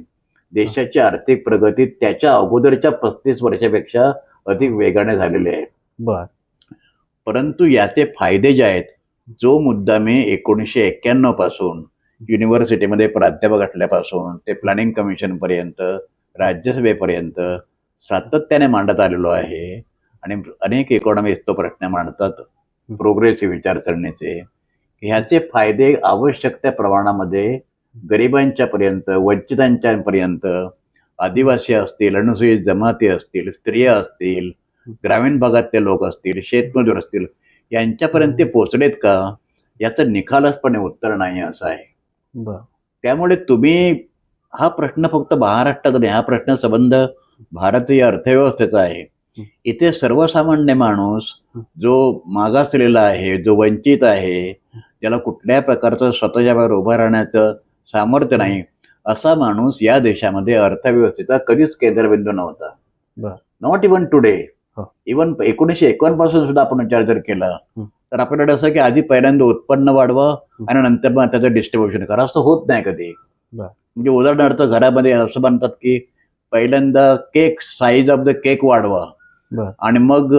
देशाची आर्थिक प्रगती त्याच्या अगोदरच्या 35 वर्षापेक्षा अधिक वेगाने झालेली आहे. बर. परंतु याचे फायदे जे आहेत, जो मुद्दा मी 1991 पासून युनिव्हर्सिटीमध्ये प्राध्यापक असल्यापासून ते प्लॅनिंग कमिशन पर्यंत, राज्यसभेपर्यंत सातत्याने मांडत आलेलो आहे, आणि अनेक इकॉनॉमिस्ट तो प्रश्न मांडतात प्रोग्रेसिव्ह विचारसरणीचे, ह्याचे फायदे आवश्यक त्या प्रमाणामध्ये गरिबांच्या पर्यंत, वंचितांच्या पर्यंत, आदिवासी असतील, अनुसूचित जमाती असतील, स्त्रिया असतील, ग्रामीण भागातले लोक असतील, शेतमजूर असतील, यांच्यापर्यंत ते पोचलेत का, याचं निखालसपणे उत्तर नाही असं आहे. त्यामुळे तुम्ही हा प्रश्न फक्त महाराष्ट्रात नाही, हा प्रश्न संबंध भारतीय अर्थव्यवस्थेचा आहे. इथे सर्वसामान्य माणूस जो मागासलेला आहे, जो वंचित आहे, ज्याला कुठल्या प्रकारचं स्वतःच्या पायावर उभं राहण्याचं सामर्थ्य नाही, असा माणूस या देशामध्ये अर्थव्यवस्थेचा कधीच केंद्रबिंदू नव्हता. Not even today. इव्हन 1951 पासून सुद्धा आपण विचार जर केला तर आपल्याकडे असं की आधी पहिल्यांदा उत्पन्न वाढवा आणि नंतर मग त्याचं डिस्ट्रीब्युशन करा, असं होत नाही कधी. म्हणजे उदाहरणार्थ घरामध्ये असं म्हणतात की पहिल्यांदा cake, size of the cake वाढवा आणि मग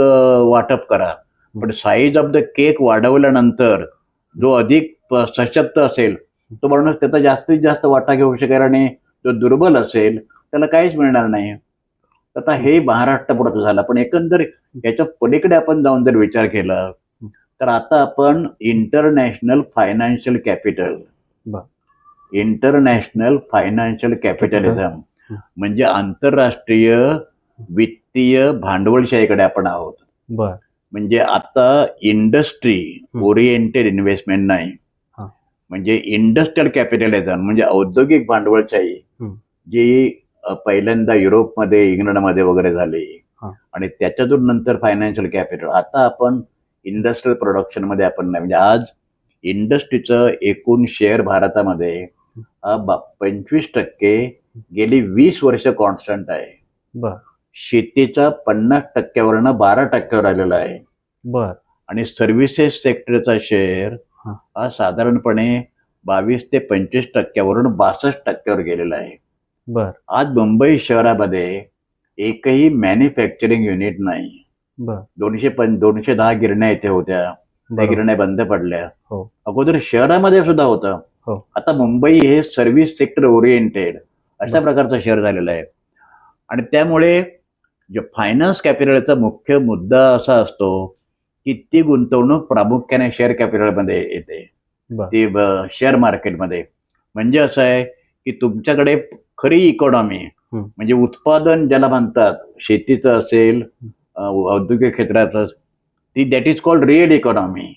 वाटप करा. पण साईज ऑफ द केक वाढवल्यानंतर जो अधिक सशक्त असेल तो माणूस त्याचा जास्तीत जास्त वाटा घेऊ शकेल, आणि जो दुर्बल असेल त्याला काहीच मिळणार नाही. आता हे महाराष्ट्रापुरतं झालं. पण एकंदर याच्या पलीकडे आपण जाऊन जर विचार केला तर आता आपण इंटरनॅशनल फायनान्शियल कॅपिटलिझम म्हणजे आंतरराष्ट्रीय वित्तीय भांडवलशाहीकडे आपण आहोत. म्हणजे आता इंडस्ट्री ओरिएंटेड इन्व्हेस्टमेंट नाही, म्हणजे इंडस्ट्रियल कॅपिटलिझम म्हणजे औद्योगिक भांडवलशाही, जी पहिल्यांदा युरोपमध्ये, इंग्लंडमध्ये वगैरे झाली, आणि त्याच्यातून नंतर फायनान्शियल कॅपिटल. आता आपण इंडस्ट्रियल प्रोडक्शन मध्ये आपण नाही. म्हणजे आज इंडस्ट्रीचं एकूण शेअर भारतामध्ये 25% गेली 20 वर्ष कॉन्स्टंट आहे. शेतीचा 50%वरनं 12%वर आलेला आहे. आणि सर्व्हिसेस सेक्टरचा शेअर हा साधारणपणे 22 ते 25%वरून 62%वर गेलेला आहे. आज मुंबई शहरामध्ये एकही मॅन्युफॅक्चरिंग युनिट नाही. 210 गिरण्या इथे होत्या, त्या गिरण्या बंद पडल्या. अगोदर शहरामध्ये सुद्धा होतं. आता मुंबई हे सर्व्हिस सेक्टर ओरिएंटेड अशा प्रकारचं शहर झालेलं आहे. आणि त्यामुळे जे फायनान्स कॅपिटलचा मुख्य मुद्दा असा असतो की ती गुंतवणूक प्रामुख्याने शेअर कॅपिटलमध्ये येते, ती शेअर मार्केटमध्ये. म्हणजे असं आहे की तुमच्याकडे खरी इकॉनॉमी म्हणजे उत्पादन ज्याला म्हणतात, शेतीचं असेल, औद्योगिक क्षेत्राचं, ती that is called real economy.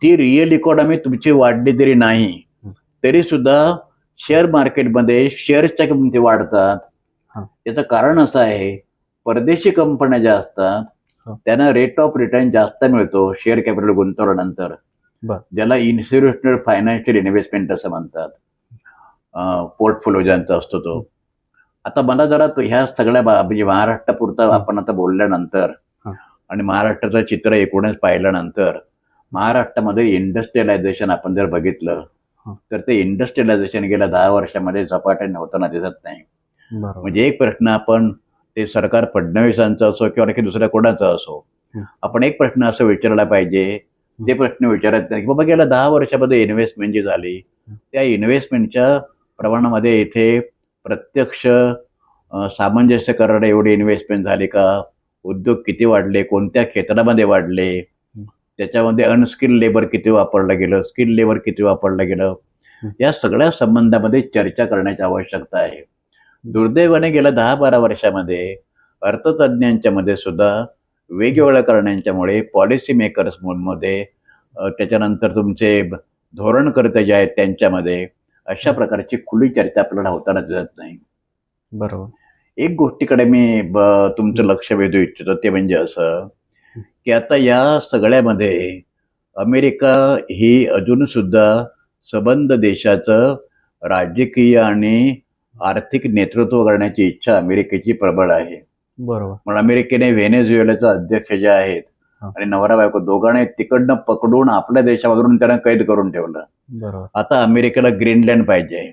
ती रिअल इकॉनॉमी तुमची वाढली जरी नाही तरी सुद्धा शेअर मार्केटमध्ये शेअर्सच्या किमती वाढतात. याचं कारण असं आहे, परदेशी कंपन्या ज्या असतात त्यांना रेट ऑफ रिटर्न जास्त मिळतो शेअर कॅपिटल गुंतवल्यानंतर, ज्याला इन्स्टिट्यूशनल फायनान्शियल इन्व्हेस्टमेंट असं म्हणतात. पोर्टफोलिओ ज्यांचा असतो तो. आता मला जरा ह्या सगळ्या म्हणजे महाराष्ट्रापुरता आपण आता बोलल्यानंतर आणि महाराष्ट्राचं चित्र एकूणच पाहिल्यानंतर, महाराष्ट्रामध्ये इंडस्ट्रियलायझेशन आपण जर बघितलं हा. तर ते इंडस्ट्रियलायझेशन गेल्या 10 वर्षामध्ये झपाट्याने होताना दिसत नाही. बरोबर. म्हणजे एक प्रश्न आपण ते सरकार फडणवीसांचा असो किंवा आणखी दुसऱ्या कोणाचा असो, आपण एक प्रश्न असं विचारला पाहिजे, ते प्रश्न विचारत नाही की बाबा गेल्या 10 वर्षामध्ये इन्व्हेस्टमेंट जी झाली त्या इन्व्हेस्टमेंटच्या प्रमाणामध्ये इथे प्रत्यक्ष सामंजस्य करणारे एवढी इन्व्हेस्टमेंट झाली का, उद्योग किती वाढले, कोणत्या क्षेत्रामध्ये वाढले, त्याच्यामध्ये अनस्किल्ड लेबर किती वापरलं गेलं, स्किल्ड लेबर किती वापरलं गेलं, या सगळ्या संबंधामध्ये चर्चा करण्याची आवश्यकता आहे. दुर्दैवाने गेल्या 10-12 वर्षामध्ये अर्थतज्ञांच्या मध्ये सुद्धा वेगवेगळ्या कारणांच्यामुळे पॉलिसी मेकर्स मध्ये त्याच्यानंतर तुमचे धोरणकर्ते जे आहेत त्यांच्यामध्ये अशा प्रकारची खुली चर्चा आपल्याला होताना दिसत नाही. बरोबर. एक गोष्टीकडे मी तुमचं लक्ष वेधू इच्छितो, ते म्हणजे असं की आता या सगळ्यामध्ये अमेरिका ही अजून सुद्धा सबंध देशाचं राजकीय आणि आर्थिक नेतृत्व करण्याची इच्छा अमेरिकेची प्रबळ आहे. बरोबर. पण अमेरिकेने व्हेनेझुएलाचा अध्यक्ष जे आहेत आणि नवरा बायको दोघांनी तिकडनं पकडून आपल्या देशामधून त्यांना कैद करून ठेवलं. बरोबर. आता अमेरिकेला ग्रीनलँड पाहिजे.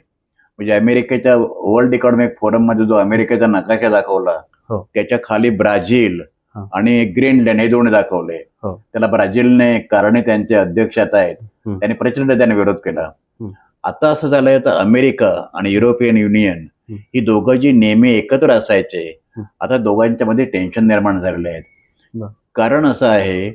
म्हणजे अमेरिकेच्या वर्ल्ड इकॉनॉमिक फोरम मध्ये जो अमेरिकेचा नकाशा दाखवला त्याच्या खाली ब्राझील आणि ग्रीनलँड हे दोन्ही दाखवले. त्याला ब्राझीलने कारणे त्यांचे अध्यक्ष आता आहेत त्यांनी प्रचंड त्याने विरोध केला. आता असं झालंय तर अमेरिका आणि युरोपियन युनियन ही दोघं जी नेहमी एकत्र असायचे आता दोघांच्या मध्ये टेन्शन निर्माण झालेले आहेत. कारण असं आहे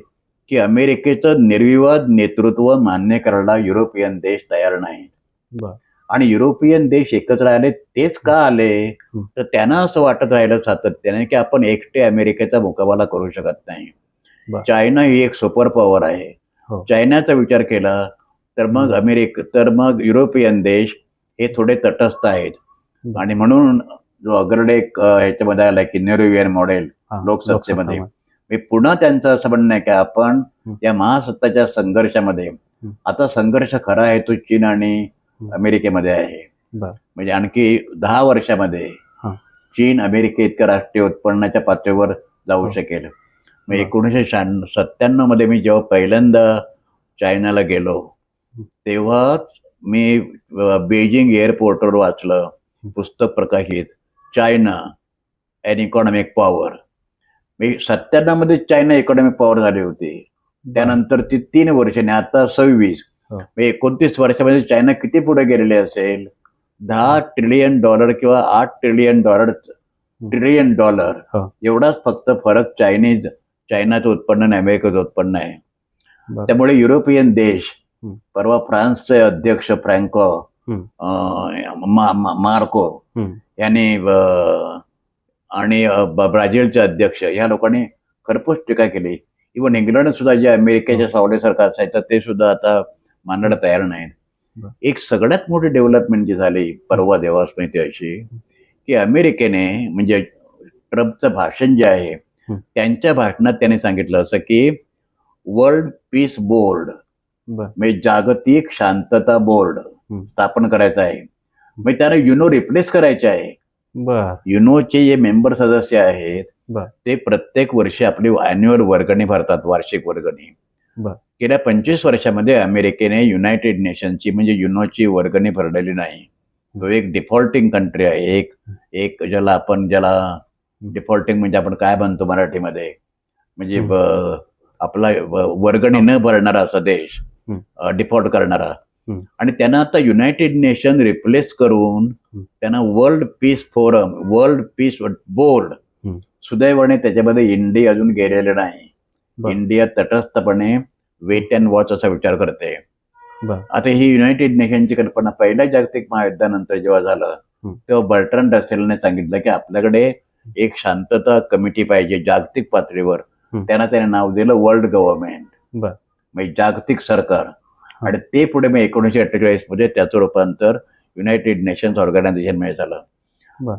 की अमेरिकेचं निर्विवाद नेतृत्व मान्य करायला युरोपियन देश तयार नाहीत. आणि युरोपियन देश एकत्र आले तेच का आले, तर त्यांना असं वाटत राहिलं सातत्याने की आपण एकटे अमेरिकेचा मुकाबला करू शकत नाही. चायना ही एक सुपर पॉवर आहे. चायनाचा विचार केला तर मग युरोपियन देश हे थोडे तटस्थ आहेत. आणि म्हणून जो अग्रलेख ह्याच्यामध्ये आला की नेहरूवियन मॉडेल लोकसत्तेमध्ये, मी पुन्हा त्यांचं असं म्हणणं आहे की आपण या महासत्ताच्या संघर्षामध्ये आता संघर्ष खरा आहे तो चीन आणि अमेरिकेमध्ये आहे. म्हणजे आणखी 10 वर्षामध्ये चीन अमेरिके इतक्या राष्ट्रीय उत्पन्नाच्या पातळीवर जाऊ शकेल. 1997 मध्ये मी जेव्हा पहिल्यांदा चायनाला गेलो तेव्हा मी बेजिंग एअरपोर्टवर वाचलं पुस्तक प्रकाशित, चायना अॅन इकॉनॉमिक पॉवर. 97 मध्ये चायना इकॉनॉमिक पॉवर झाली होती. त्यानंतर ती 3 वर्षांनी आता 26 29 वर्षामध्ये चायना किती पुढे गेलेले असेल. $10 ट्रिलियन किंवा $8 ट्रिलियन एवढाच फक्त फरक चायनाचं उत्पन्न आणि अमेरिकेचं उत्पन्न आहे. त्यामुळे युरोपियन देश, परवा फ्रान्सचे अध्यक्ष फ्रँको मार्को यांनी आणि ब्राझीलचे अध्यक्ष या लोकांनी खरपूस टीका केली. इव्हन इंग्लंड सुद्धा जे अमेरिकेच्या सावलीसारखं असायचं ते सुद्धा आता मानायला तयार नाहीत. एक सगळ्यात मोठी डेव्हलपमेंट जी झाली परवा देवास माहिती अशी की अमेरिकेने म्हणजे ट्रम्पचं भाषण जे आहे त्यांच्या भाषणात त्यांनी सांगितलं असं की वर्ल्ड पीस बोर्ड म्हणजे जागतिक शांतता बोर्ड स्थापन करायचं आहे. म्हणजे त्याला युनो रिप्लेस करायचे आहे. युनोचे जे मेंबर सदस्य आहेत ते प्रत्येक वर्षी आपली अॅन्युअल वर्गणी भरतात, वार्षिक वर्गणी. गेल्या 25 वर्षामध्ये अमेरिकेने युनायटेड नेशनची म्हणजे युनोची वर्गणी भरलेली नाही. तो एक डिफॉल्टिंग कंट्री आहे. एक ज्याला डिफॉल्टिंग म्हणजे आपण काय म्हणतो मराठीमध्ये, म्हणजे आपला वर्गणी न भरणारा असा देश, डिफॉल्ट करणारा. आणि त्यांना आता युनायटेड नेशन रिप्लेस करून त्यांना world peace forum, world peace board, सुदैवाने त्याच्यामध्ये इंडिया अजून गेलेले नाही. इंडिया तटस्थपणे वेट अँड वॉच असा विचार करते. आता ही युनायटेड नेशनची कल्पना पहिल्या जागतिक महायुद्धानंतर जेव्हा झालं तेव्हा बर्ट्रंड रसेलने सांगितलं की आपल्याकडे एक शांतता कमिटी पाहिजे जागतिक पातळीवर. त्यांना त्याने नाव दिलं वर्ल्ड गव्हर्नमेंट, म्हणजे जागतिक सरकार. आणि ते पुढे 1948 मध्ये त्याचं रूपांतर युनायटेड नेशन्स ऑर्गनायझेशन मध्ये झालं.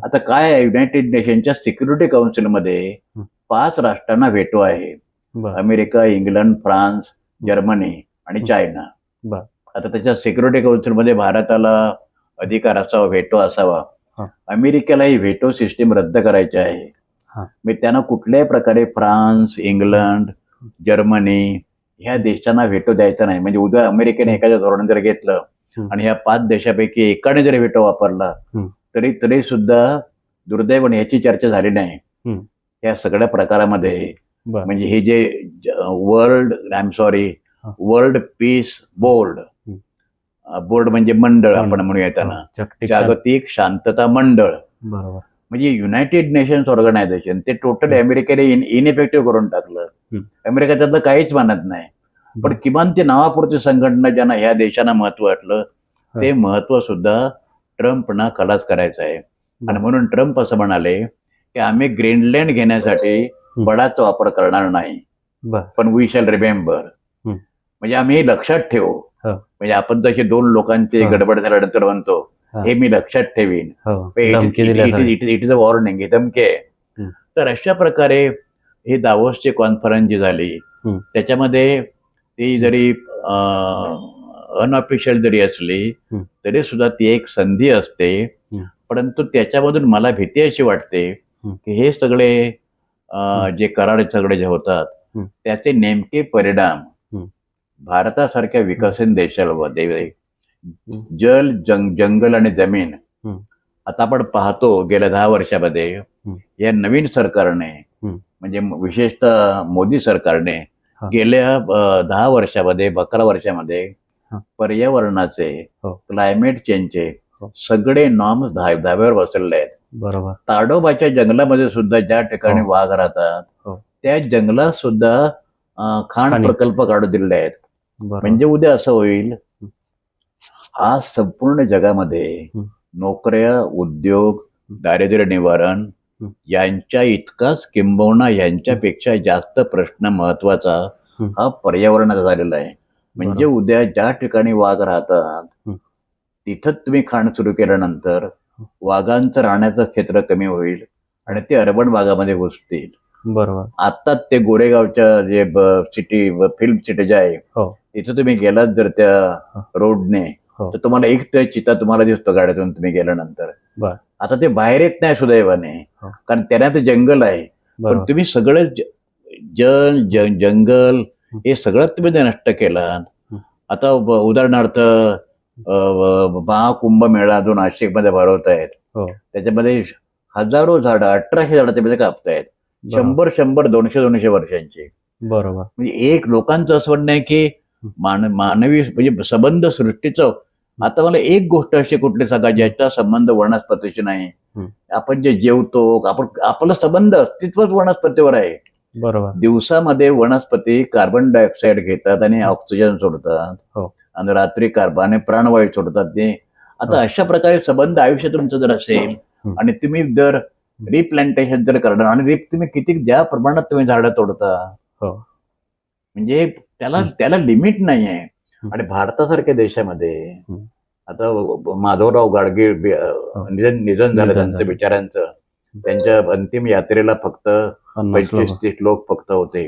आता काय आहे, युनायटेड नेशनच्या सिक्युरिटी काउन्सिलमध्ये 5 राष्ट्रांना व्हेटो आहे. अमेरिका, इंग्लंड, फ्रान्स, जर्मनी आणि चायना. आता त्याच्या सिक्युरिटी काउन्सिलमध्ये भारताला अधिकार असावा, व्हेटो असावा. अमेरिकेला ही व्हेटो सिस्टीम रद्द करायची आहे. मी त्यांना कुठल्याही प्रकारे फ्रान्स, इंग्लंड, जर्मनी ह्या देशांना व्हेटो द्यायचा नाही. म्हणजे उद्या अमेरिकेने एखाद्या धोरण जर घेतलं हम्म. आणि ह्या 5 देशापैकी एकाने जरी व्हेटो वापरला हम्म. तरी सुद्धा दुर्दैवाने याची चर्चा झाली नाही. हम्म. या सगळ्या प्रकारामध्ये बर. म्हणजे हे जे वर्ल्ड हा. वर्ल्ड पीस बोर्ड, बोर्ड म्हणजे मंडळ आपण म्हणूया त्यांना, जागतिक जागतिक शांतता मंडळ, बरोबर. म्हणजे युनायटेड नेशन्स ऑर्गनायझेशन, ते टोटल अमेरिकेने इनइफेक्टिव्ह करून टाकलं. अमेरिका त्यातलं काहीच मानत नाही. पण किमान ते नावापुरती संघटना ज्यांना ह्या देशांना महत्व वाटलं ते महत्व सुद्धा ट्रम्पना खलास करायचं आहे. आणि म्हणून ट्रम्प असं म्हणाले की आम्ही ग्रीनलँड घेण्यासाठी बळाचा वापर करणार नाही, पण वी शॅल रिमेंबर, म्हणजे आम्ही हे लक्षात ठेवू. म्हणजे आपण जसे 2 लोकांचे गडबड झाल्यानंतर म्हणतो हे मी लक्षात ठेवीन, इट इज अ वॉर्निंग, हे धमकी आहे. तर अशा प्रकारे ही दावोसची कॉन्फरन्स जी झाली त्याच्यामध्ये ती जरी अनऑफिशियल जरी असली तरी सुद्धा ती एक संधी असते. परंतु त्याच्यामधून मला भीती अशी वाटते की हे सगळे जे करार सगळे जे होतात त्याचे नेमके परिणाम भारतासारख्या विकसित देशामध्ये जंगल आणि जमीन, आता आपण पाहतो गेल्या 10 वर्षामध्ये या नवीन सरकारने म्हणजे विशेषतः मोदी सरकारने गेल्या 10 वर्षामध्ये 11 वर्षामध्ये पर्यावरणाचे, क्लायमेट चेंजचे सगळे नॉर्म्स धाब्यावर बसवले आहेत. बरोबर. ताडोबाच्या जंगलामध्ये सुद्धा ज्या ठिकाणी वाघ राहतात त्या जंगलात सुद्धा खाण प्रकल्प काढू दिलेले आहेत. म्हणजे उद्या असं होईल, आज संपूर्ण जगामध्ये नोकऱ्या, उद्योग, दारिद्र्य निवारण यांच्या इतकाच किंबहुना यांच्यापेक्षा जास्त प्रश्न महत्वाचा हा पर्यावरणाचा झालेला आहे. म्हणजे उद्या ज्या ठिकाणी वाघ राहतात तिथं तुम्ही खाण सुरू केल्यानंतर वाघांचं राहण्याचं क्षेत्र कमी होईल आणि ते अर्बन भागामध्ये घुसतील. बरोबर. आता ते गोरेगावच्या जे सिटी फिल्म सिटी जे आहे तिथं तुम्ही गेलात जर त्या रोडने तर तुम्हाला एक चिता तुम्हाला दिसतो गाड्यातून तुम्ही गेल्यानंतर. आता ते बाहेर येत नाही सुदैवाने, कारण त्यांना ते जंगल आहे. पण तुम्ही सगळं जंगल हे सगळं तुम्ही नष्ट केलं. आता उदाहरणार्थ महाकुंभमेळा जो नाशिक मध्ये भरवत आहेत त्याच्यामध्ये हजारो झाडं, 1800 झाडं त्यामध्ये कापतायत, 100 200 वर्षांची. बरोबर. म्हणजे एक लोकांचं असं म्हणणं आहे की मानवी म्हणजे संबंध सृष्टीचं. आता मला एक गोष्ट अशी कुठली सांगा ज्याचा संबंध वनस्पतीशी नाही. आपण जे जेवतो, आपला संबंध अस्तित्वच वनस्पतीवर आहे. बरोबर. दिवसामध्ये वनस्पती कार्बन डायऑक्साईड घेतात आणि ऑक्सिजन सोडतात आणि रात्री कार्बन प्राणवायू सोडतात ते. आता अशा प्रकारे संबंध आयुष्य तुमचं जर असेल आणि तुम्ही जर रिप्लांटेशन जर करणार आणि तुम्ही किती ज्या प्रमाणात तुम्ही झाडं तोडता म्हणजे त्याला लिमिट नाही आहे. आणि भारतासारख्या देशामध्ये आता माधवराव गाडगीळ निधन झालं त्यांचं बिचाऱ्यांचं. त्यांच्या अंतिम यात्रेला फक्त 25-30 लोक फक्त होते.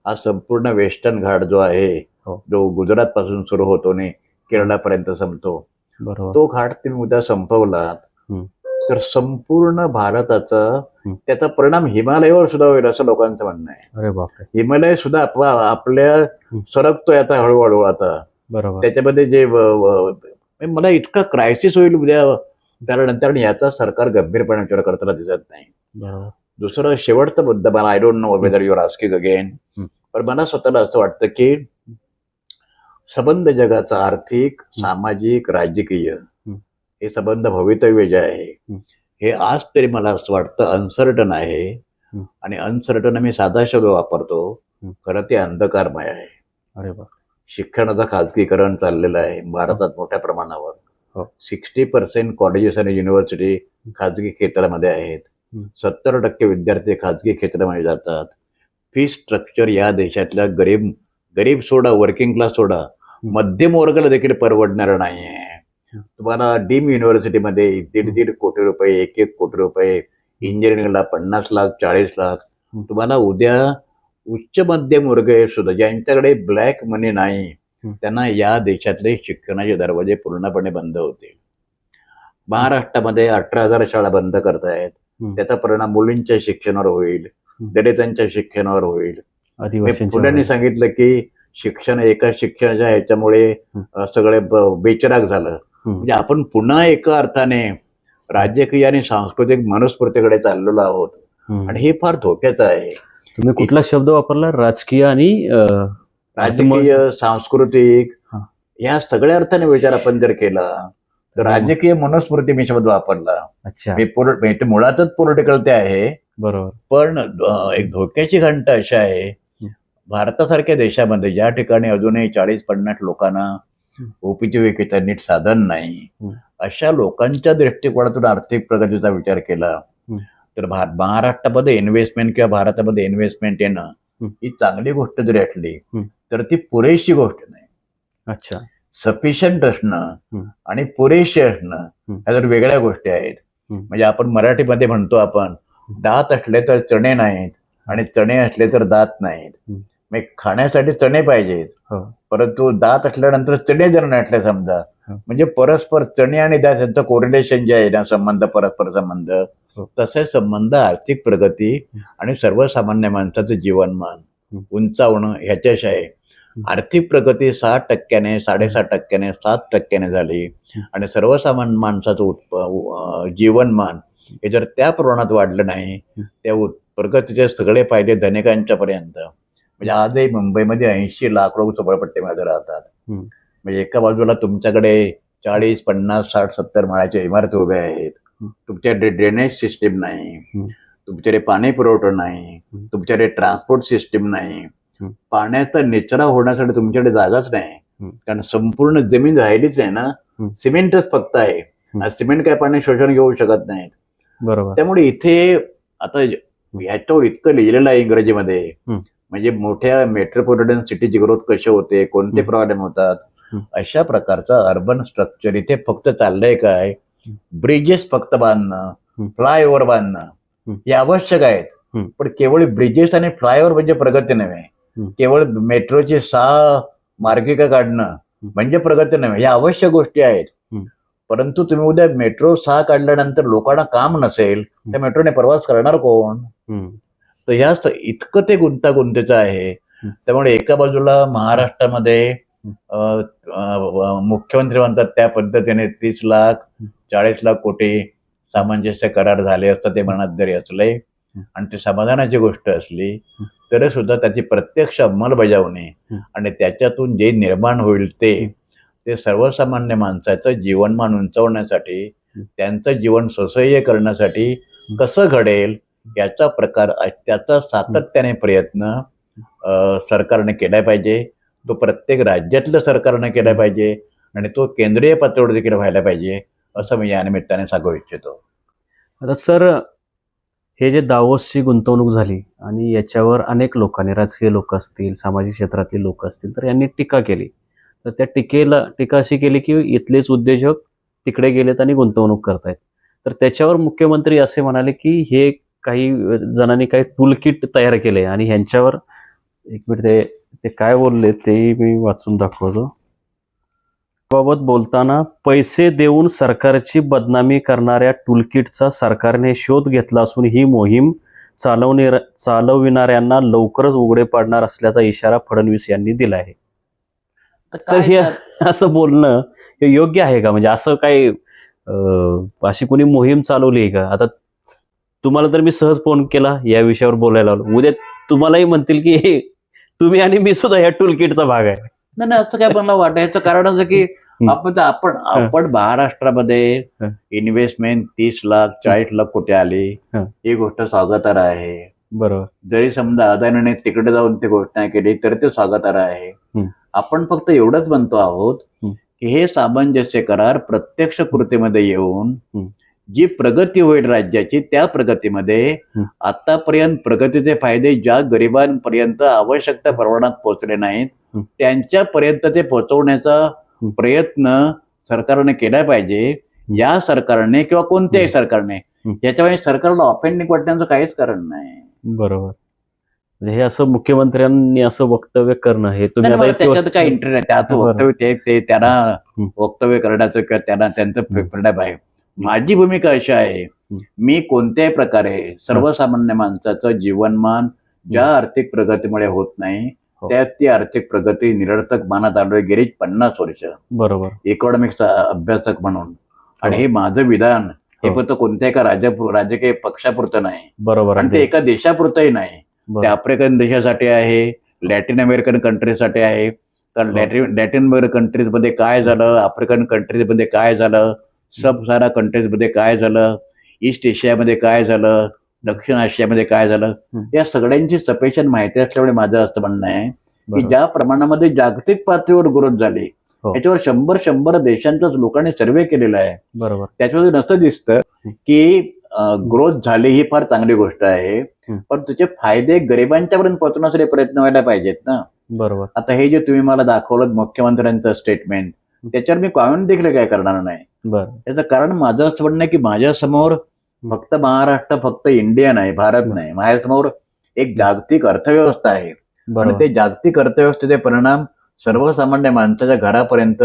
हा संपूर्ण वेस्टर्न घाट जो आहे जो गुजरात पासून सुरू होतो आणि केरळापर्यंत संपतो, तो घाट तुम्ही उद्या संपवलात तर संपूर्ण भारताचा त्याचा परिणाम हिमालयावर सुद्धा होईल असं लोकांचं म्हणणं आहे. अरे बापरे. हिमालय सुद्धा आपल्या सरकतोय आता हळूहळू. आता त्याच्यामध्ये जे मला इतका क्रायसिस होईल उद्या त्यानंतर याचा सरकार गंभीरपणे विचार करताना दिसत नाही. दुसरं शेवटचा मुद्दा मला, I don't know whether your asking again, पण मला स्वतःला असं वाटतं की संबंध जगाचा आर्थिक, सामाजिक, राजकीय हे संबंध भवितव्य जे आहे हे आज तरी मला असं वाटतं अनसर्टन आहे. आणि अनसर्टन मी साधा शब्द वापरतो, खरं ते अंधकारमय आहे. अरे वा. शिक्षणाचं खाजगीकरण चाललेलं आहे भारतात मोठ्या प्रमाणावर. 60% कॉलेजेस आणि युनिव्हर्सिटी खाजगी क्षेत्रामध्ये आहेत. 70% विद्यार्थी खाजगी क्षेत्रामध्ये जातात. फी स्ट्रक्चर या देशातल्या गरीब सोडा, वर्किंग क्लास सोडा, मध्यम वर्गाला देखील परवडणार नाहीये. तुम्हाला डीम युनिव्हर्सिटीमध्ये 1.5 कोटी रुपये, 1 कोटी रुपये, इंजिनिअरिंगला 50 लाख, 40 लाख. तुम्हाला उद्या उच्च मध्यम वर्ग सुद्धा ज्यांच्याकडे ब्लॅक मनी नाही त्यांना या देशातले शिक्षणाचे दरवाजे पूर्णपणे बंद होतील. महाराष्ट्रामध्ये 18,000 शाळा बंद करतायत. त्याचा परिणाम मुलींच्या शिक्षणावर होईल, दलितांच्या शिक्षणावर होईल. फुल्यांनी सांगितलं की शिक्षण एका शिक्षणाच्या ह्याच्यामुळे सगळे बेचिराग झालं. म्हणजे आपण पुन्हा एका अर्थाने राजकीय आणि सांस्कृतिक मनुस्मृतीकडे चाललेलो आहोत आणि हे फार धोक्याचं आहे. तुम्ही कुठला शब्द वापरला? राजकीय आणि राजकीय, सांस्कृतिक हा. या सगळ्या अर्थाने विचार आपण जर केला तर राजकीय मनुस्मृती मी शब्द वापरला. अच्छा, मी ते मुळातच पॉलिटिकल ते आहे, बरोबर. पण एक धोक्याची घंटा अशी आहे, भारतासारख्या देशामध्ये ज्या ठिकाणी अजूनही 40-50 लोकांना उपजीविकेचं नीट साधन नाही, अशा लोकांच्या दृष्टिकोनातून आर्थिक प्रगतीचा विचार केला तर महाराष्ट्रामध्ये इन्व्हेस्टमेंट किंवा भारतामध्ये इन्व्हेस्टमेंट येणं ही चांगली गोष्ट जरी असली तर ती पुरेशी गोष्ट नाही. अच्छा, सफिशियंट असणं आणि पुरेशी असणं ह्या जर वेगळ्या गोष्टी आहेत. म्हणजे आपण मराठीमध्ये म्हणतो, आपण दात असले तर चणे नाहीत आणि चणे असले तर दात नाहीत. मग खाण्यासाठी चणे पाहिजेत, परंतु दात असल्यानंतर चणे जर नसले समजा, म्हणजे परस्पर चणे आणि दात यांचं कोरिलेशन जे आहे ना, संबंध, परस्पर संबंध, तसे संबंध आर्थिक प्रगती आणि सर्वसामान्य माणसाचं जीवनमान उंचावणं ह्याच्याशी आहे. आर्थिक प्रगती 6%, 7.5%, 7% झाली आणि सर्वसामान्य माणसाचं जीवनमान हे जर त्या प्रमाणात वाढलं नाही, त्या प्रगतीचे सगळे फायदे धनिकांच्या पर्यंत. म्हणजे आजही मुंबईमध्ये 80 लाख लोक झोपडपट्टीमध्ये राहतात. म्हणजे एका बाजूला तुमच्याकडे 40, 50, 60, 70 माळ्याच्या इमारती उभ्या आहेत, तुमच्याकडे ड्रेनेज सिस्टीम नाही, तुमच्याकडे पाणी पुरवठा नाही, तुमच्याकडे ट्रान्सपोर्ट सिस्टीम नाही, पाण्याचा निचरा होण्यासाठी तुमच्याकडे जागाच नाही, कारण संपूर्ण जमीन राहिलीच आहे ना, सिमेंटच फक्त आहे. सिमेंट काय पाणी शोषण घेऊ शकत नाहीत. बरोबर. त्यामुळे इथे आता ह्याच्यावर इतकं लिहिलेलं आहे इंग्रजीमध्ये, म्हणजे मोठ्या मेट्रोपॉलिटन सिटीची ग्रोथ कशी होते, कोणते प्रॉब्लेम होतात, अशा प्रकारचं अर्बन स्ट्रक्चर इथे फक्त चाललंय काय, ब्रिजेस फक्त बांधणं, फ्लायओव्हर बांधणं हे आवश्यक आहेत. पण केवळ ब्रिजेस आणि फ्लायओव्हर म्हणजे प्रगती नव्हे, केवळ मेट्रोची 6 मार्गिका काढणं म्हणजे प्रगती नव्हे, या आवश्यक गोष्टी आहेत. परंतु तुम्ही उद्या मेट्रो 6 काढल्यानंतर लोकांना काम नसेल तर मेट्रोने प्रवास करणार कोण? तर ह्या इतकं ते गुंतागुंतीचं आहे. त्यामुळे एका बाजूला महाराष्ट्रामध्ये मुख्यमंत्री म्हणतात त्या पद्धतीने 30 लाख 40 लाख कोटी सामंजस्य करार झाले असतं, ते मनात जरी असले आणि ते समाधानाची गोष्ट असली तरी सुद्धा त्याची प्रत्यक्ष अंमलबजावणी आणि त्याच्यातून जे निर्माण होईल ते सर्वसामान्य माणसाचं जीवनमान उंचावण्यासाठी, त्यांचं जीवन सुसह्य करण्यासाठी कसं घडेल याचा त्याचा सातत्याने प्रयत्न सरकारने केला पाहिजे. तो प्रत्येक राज्यातलं सरकारने केला पाहिजे आणि तो केंद्रीय पातळीवर देखील व्हायला पाहिजे, असं मी या निमित्ताने सांगू इच्छितो. आता सर, हे जे दावोसची गुंतवणूक झाली आणि याच्यावर अनेक लोकांनी, राजकीय लोक असतील, सामाजिक क्षेत्रातले लोक असतील, तर यांनी टीका केली. तर त्या टीका अशी केली की इथलेच उद्योजक तिकडे गेलेत आणि गुंतवणूक करतायत. तर त्याच्यावर मुख्यमंत्री असे म्हणाले की हे काही जणांनी काही टूल किट तयार केले आणि ह्यांच्यावर, एक मिनिट, ते काय बोलले ते मी वाचून दाखवतो. बाबत बोलताना, पैसे देऊन सरकारची बदनामी करणाऱ्या टूलकिटचा सरकारने शोध घेतला असून ही मोहीम चालविणाऱ्यांना लवकरच उघडे पाडणार असल्याचा इशारा फडणवीस यांनी दिला आहे. तर हे असं बोलणं हे योग्य आहे का? म्हणजे असं काही अशी कोणी मोहीम चालवली आहे का? आता तुम्हाला तर मी सहज फोन केला या विषयावर बोलायला आलो, उद्या तुम्हालाही म्हणतील की तुम्ही आणि मी सुद्धा या टूल किटचा भाग आहे. नाही, असं काय मला वाटायचं कारण असं की आपण महाराष्ट्रामध्ये इन्व्हेस्टमेंट 30 लाख 40 लाख कोटी आली, ही गोष्ट स्वागतार्ह आहे. बरोबर. जरी समजा अदानीने तिकडे जाऊन ती घोषणा केली तर ते स्वागतार्ह आहे. आपण फक्त एवढंच म्हणतो आहोत की हे सामंजस्य करार प्रत्यक्ष कृतीमध्ये येऊन जी प्रगती होईल राज्याची, त्या प्रगतीमध्ये आतापर्यंत प्रगतीचे फायदे ज्या गरिबांपर्यंत आवश्यकता प्रमाणात पोहोचले नाहीत त्यांच्यापर्यंत ते पोहोचवण्याचा प्रयत्न सरकारने केला पाहिजे. या सरकारने किंवा कोणत्याही सरकारने, याच्यामुळे सरकारला ऑफेंडिंग वाटण्याचं काहीच कारण नाही. बरोबर. हे असं मुख्यमंत्र्यांनी असं वक्तव्य करणं, हे तुम्ही त्याच्यात काय इंटरेस्ट आहे? त्यात वक्तव्य ते त्यांना वक्तव्य करण्याचं किंवा त्यांना त्यांचं फ्रीडम आहे. माझी भूमिका अशी आहे, मी कोणत्याही प्रकारे सर्वसामान्य माणसाचं जीवनमान ज्या आर्थिक प्रगतीमुळे होत नाही त्यात ती आर्थिक प्रगती निरर्थक मानत आलोय गेली 50 वर्ष बरोबर. इकॉनॉमिक्सचा अभ्यासक म्हणून. आणि हो. हे माझं विधान हे हो. फक्त कोणत्या एका राजकीय पक्षापुरतं नाही बरोबर. आणि ते एका देशापुरतंही नाही. ते आफ्रिकन देशासाठी आहे, लॅटिन अमेरिकन कंट्रीसाठी आहे. कारण लॅटिन अमेरिकन कंट्रीजमध्ये काय झालं, आफ्रिकन कंट्रीजमध्ये काय झालं, सब सारा कंट्रीजमध्ये काय झालं, ईस्ट एशियामध्ये काय झालं, दक्षिण आशियामध्ये काय झालं, या सगळ्यांची सफिशियंट माहिती असल्यामुळे माझं असं म्हणणं आहे की ज्या प्रमाणामध्ये जागतिक पातळीवर ग्रोथ झाली त्याच्यावर 100 देशांचाच लोकांनी सर्वे केलेला आहे. बरोबर. त्याच्यामध्ये नसतं दिसतं की ग्रोथ झाली ही फार चांगली गोष्ट आहे, पण त्याचे फायदे गरिबांच्यापर्यंत पोहोचण्यासाठी प्रयत्न व्हायला पाहिजेत ना. बरोबर. आता हे जे तुम्ही मला दाखवलं मुख्यमंत्र्यांचं स्टेटमेंट, त्याच्यावर मी कॉमेंट देखील काय करणार नाही. त्याचं कारण माझं असं म्हणणं आहे की माझ्यासमोर फक्त महाराष्ट्र, फक्त इंडिया नाही, भारत नाही, माझ्यासमोर एक जागतिक अर्थव्यवस्था आहे आणि ते जागतिक अर्थव्यवस्थेचे परिणाम सर्वसामान्य माणसाच्या घरापर्यंत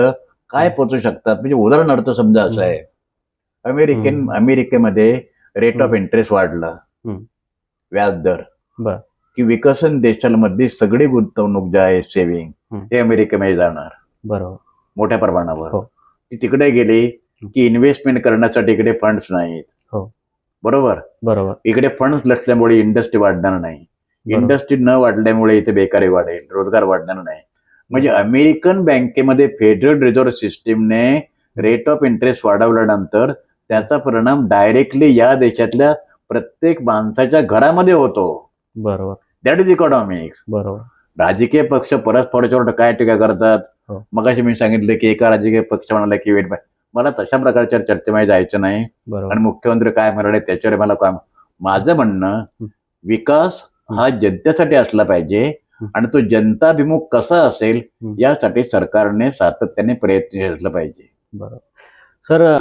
काय पोहोचू शकतात. म्हणजे उदाहरणार्थ समजा असं आहे, अमेरिकेमध्ये रेट ऑफ इंटरेस्ट वाढला, व्याजदर, की विकसन देशांमधली सगळी गुंतवणूक जी आहे सेव्हिंग ते अमेरिकेमध्ये जाणार. बरोबर. मोठ्या प्रमाणावर ती तिकडे गेली की इन्व्हेस्टमेंट करण्यासाठी इकडे फंड्स नाहीत. बरोबर. इकडे फंड्स नसल्यामुळे इंडस्ट्री वाढणार नाही, इंडस्ट्री न वाढल्यामुळे इथे बेकारी वाढेल, रोजगार वाढणार नाही. म्हणजे अमेरिकन बँकेमध्ये फेडरल रिझर्व्ह सिस्टीमने रेट ऑफ इंटरेस्ट वाढवल्यानंतर त्याचा परिणाम डायरेक्टली या देशातल्या प्रत्येक माणसाच्या घरामध्ये होतो. बरोबर. That is economics. बरोबर. राजकीय पक्ष परस्परांच्यावर काय टीका करतात. मगाशी मी सांगितलं की एका राजकीय पक्ष म्हणाला की वेट, मला तशा प्रकारच्या चर्चेमध्ये जायचं नाही आणि मुख्यमंत्री काय म्हणाले त्याच्यावर मला काम. माझं म्हणणं, विकास हा जनतेसाठी असला पाहिजे आणि तो जनताभिमुख कसा असेल यासाठी सरकारने सातत्याने प्रयत्न असला पाहिजे. बरोबर. सर,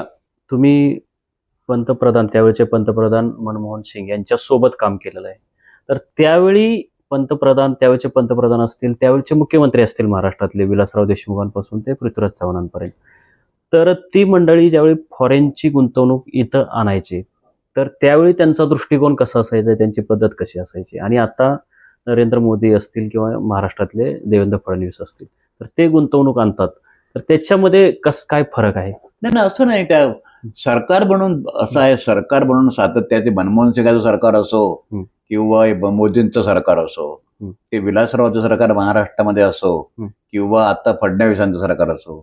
तुम्ही त्यावेळेचे पंतप्रधान मनमोहन सिंग यांच्या सोबत काम केलेलं आहे. तर त्यावेळेचे पंतप्रधान असतील, त्यावेळेचे मुख्यमंत्री असतील महाराष्ट्रातले विलासराव देशमुखांपासून ते पृथ्वीराज चव्हाणांपर्यंत, तर ती मंडळी ज्यावेळी फॉरेनची गुंतवणूक इथं आणायची तर त्यावेळी त्यांचा दृष्टिकोन कसा असायचा, त्यांची पद्धत कशी असायची, आणि आता नरेंद्र मोदी असतील किंवा महाराष्ट्रातले देवेंद्र फडणवीस असतील तर ते गुंतवणूक आणतात, तर त्याच्यामध्ये काय फरक आहे? नाही, असं नाही. त्या सरकार बनून असं आहे, सरकार बनून सातत्याचे मनमोहन सिंगाचं सरकार असो किंवा मोदींचं सरकार असो, ते विलासरावचं सरकार महाराष्ट्रामध्ये असो किंवा आता फडणवीसांचं सरकार असो,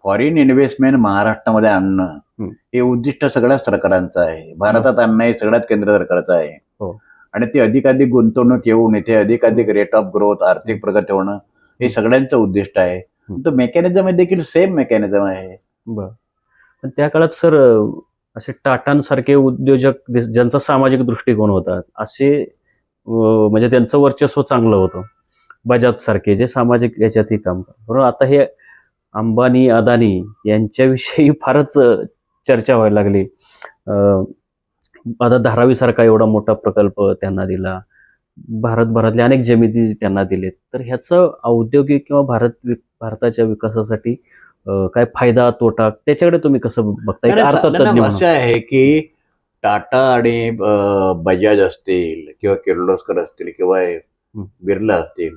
फॉरेन इन्व्हेस्टमेंट महाराष्ट्रामध्ये आणणं हे उद्दिष्ट सगळ्या सरकारांचं आहे. भारतात आणणं हे सगळ्यात केंद्र सरकारचं आहे आणि ते अधिकाधिक गुंतवणूक येऊन इथे अधिकाधिक रेट ऑफ ग्रोथ, आर्थिक प्रगती होणं हे सगळ्यांचं उद्दिष्ट आहे. तो मेकॅनिझम देखील सेम मेकॅनिझम आहे. पण त्या काळात सर असे टाटांसारखे उद्योजक ज्यांचा सामाजिक दृष्टिकोन होता असे, म्हणजे त्यांचं वर्चस्व चांगलं होतं. बजाज सारखे जे सामाजिक याच्यातही काम करतात. बरोबर. आता हे अंबानी, अदानी यांच्याविषयी फारच चर्चा व्हायला लागली. आता धारावीसारखा एवढा मोठा प्रकल्प त्यांना दिला, भारतभरातले अनेक जमिनी त्यांना दिलेत. तर ह्याचं औद्योगिक किंवा भारताच्या विकासासाठी काय फायदा तोटा त्याच्याकडे तुम्ही कसं बघताय? असं आहे की टाटा आणि बजाज असतील किंवा किर्लोस्कर असतील किंवा बिर्ला असतील,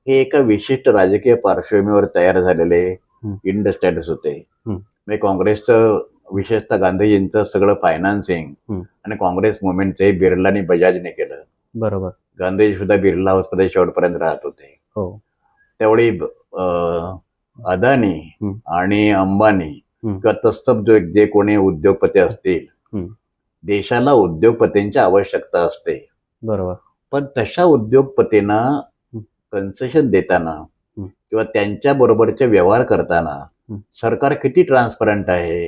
हे एका विशिष्ट राजकीय पार्श्वभूमीवर तयार झालेले इंडस्ट्रियलिस्ट होते. म्हणजे काँग्रेसचं, विशेषतः गांधीजींचं सगळं फायनान्सिंग आणि काँग्रेस मुवमेंटचं हे बिर्ला आणि बजाजने केलं. बरोबर. गांधीजी सुद्धा बिर्ला हाऊसमध्ये शेवटपर्यंत राहत होते. त्यावेळी अदानी आणि अंबानी किंवा तत्सम जे कोणी उद्योगपती असतील, देशाला उद्योगपतींची आवश्यकता असते. बरोबर. पण तशा उद्योगपतींना कन्सेशन देताना किंवा त्यांच्या बरोबरचे व्यवहार करताना सरकार किती ट्रान्सपरंट आहे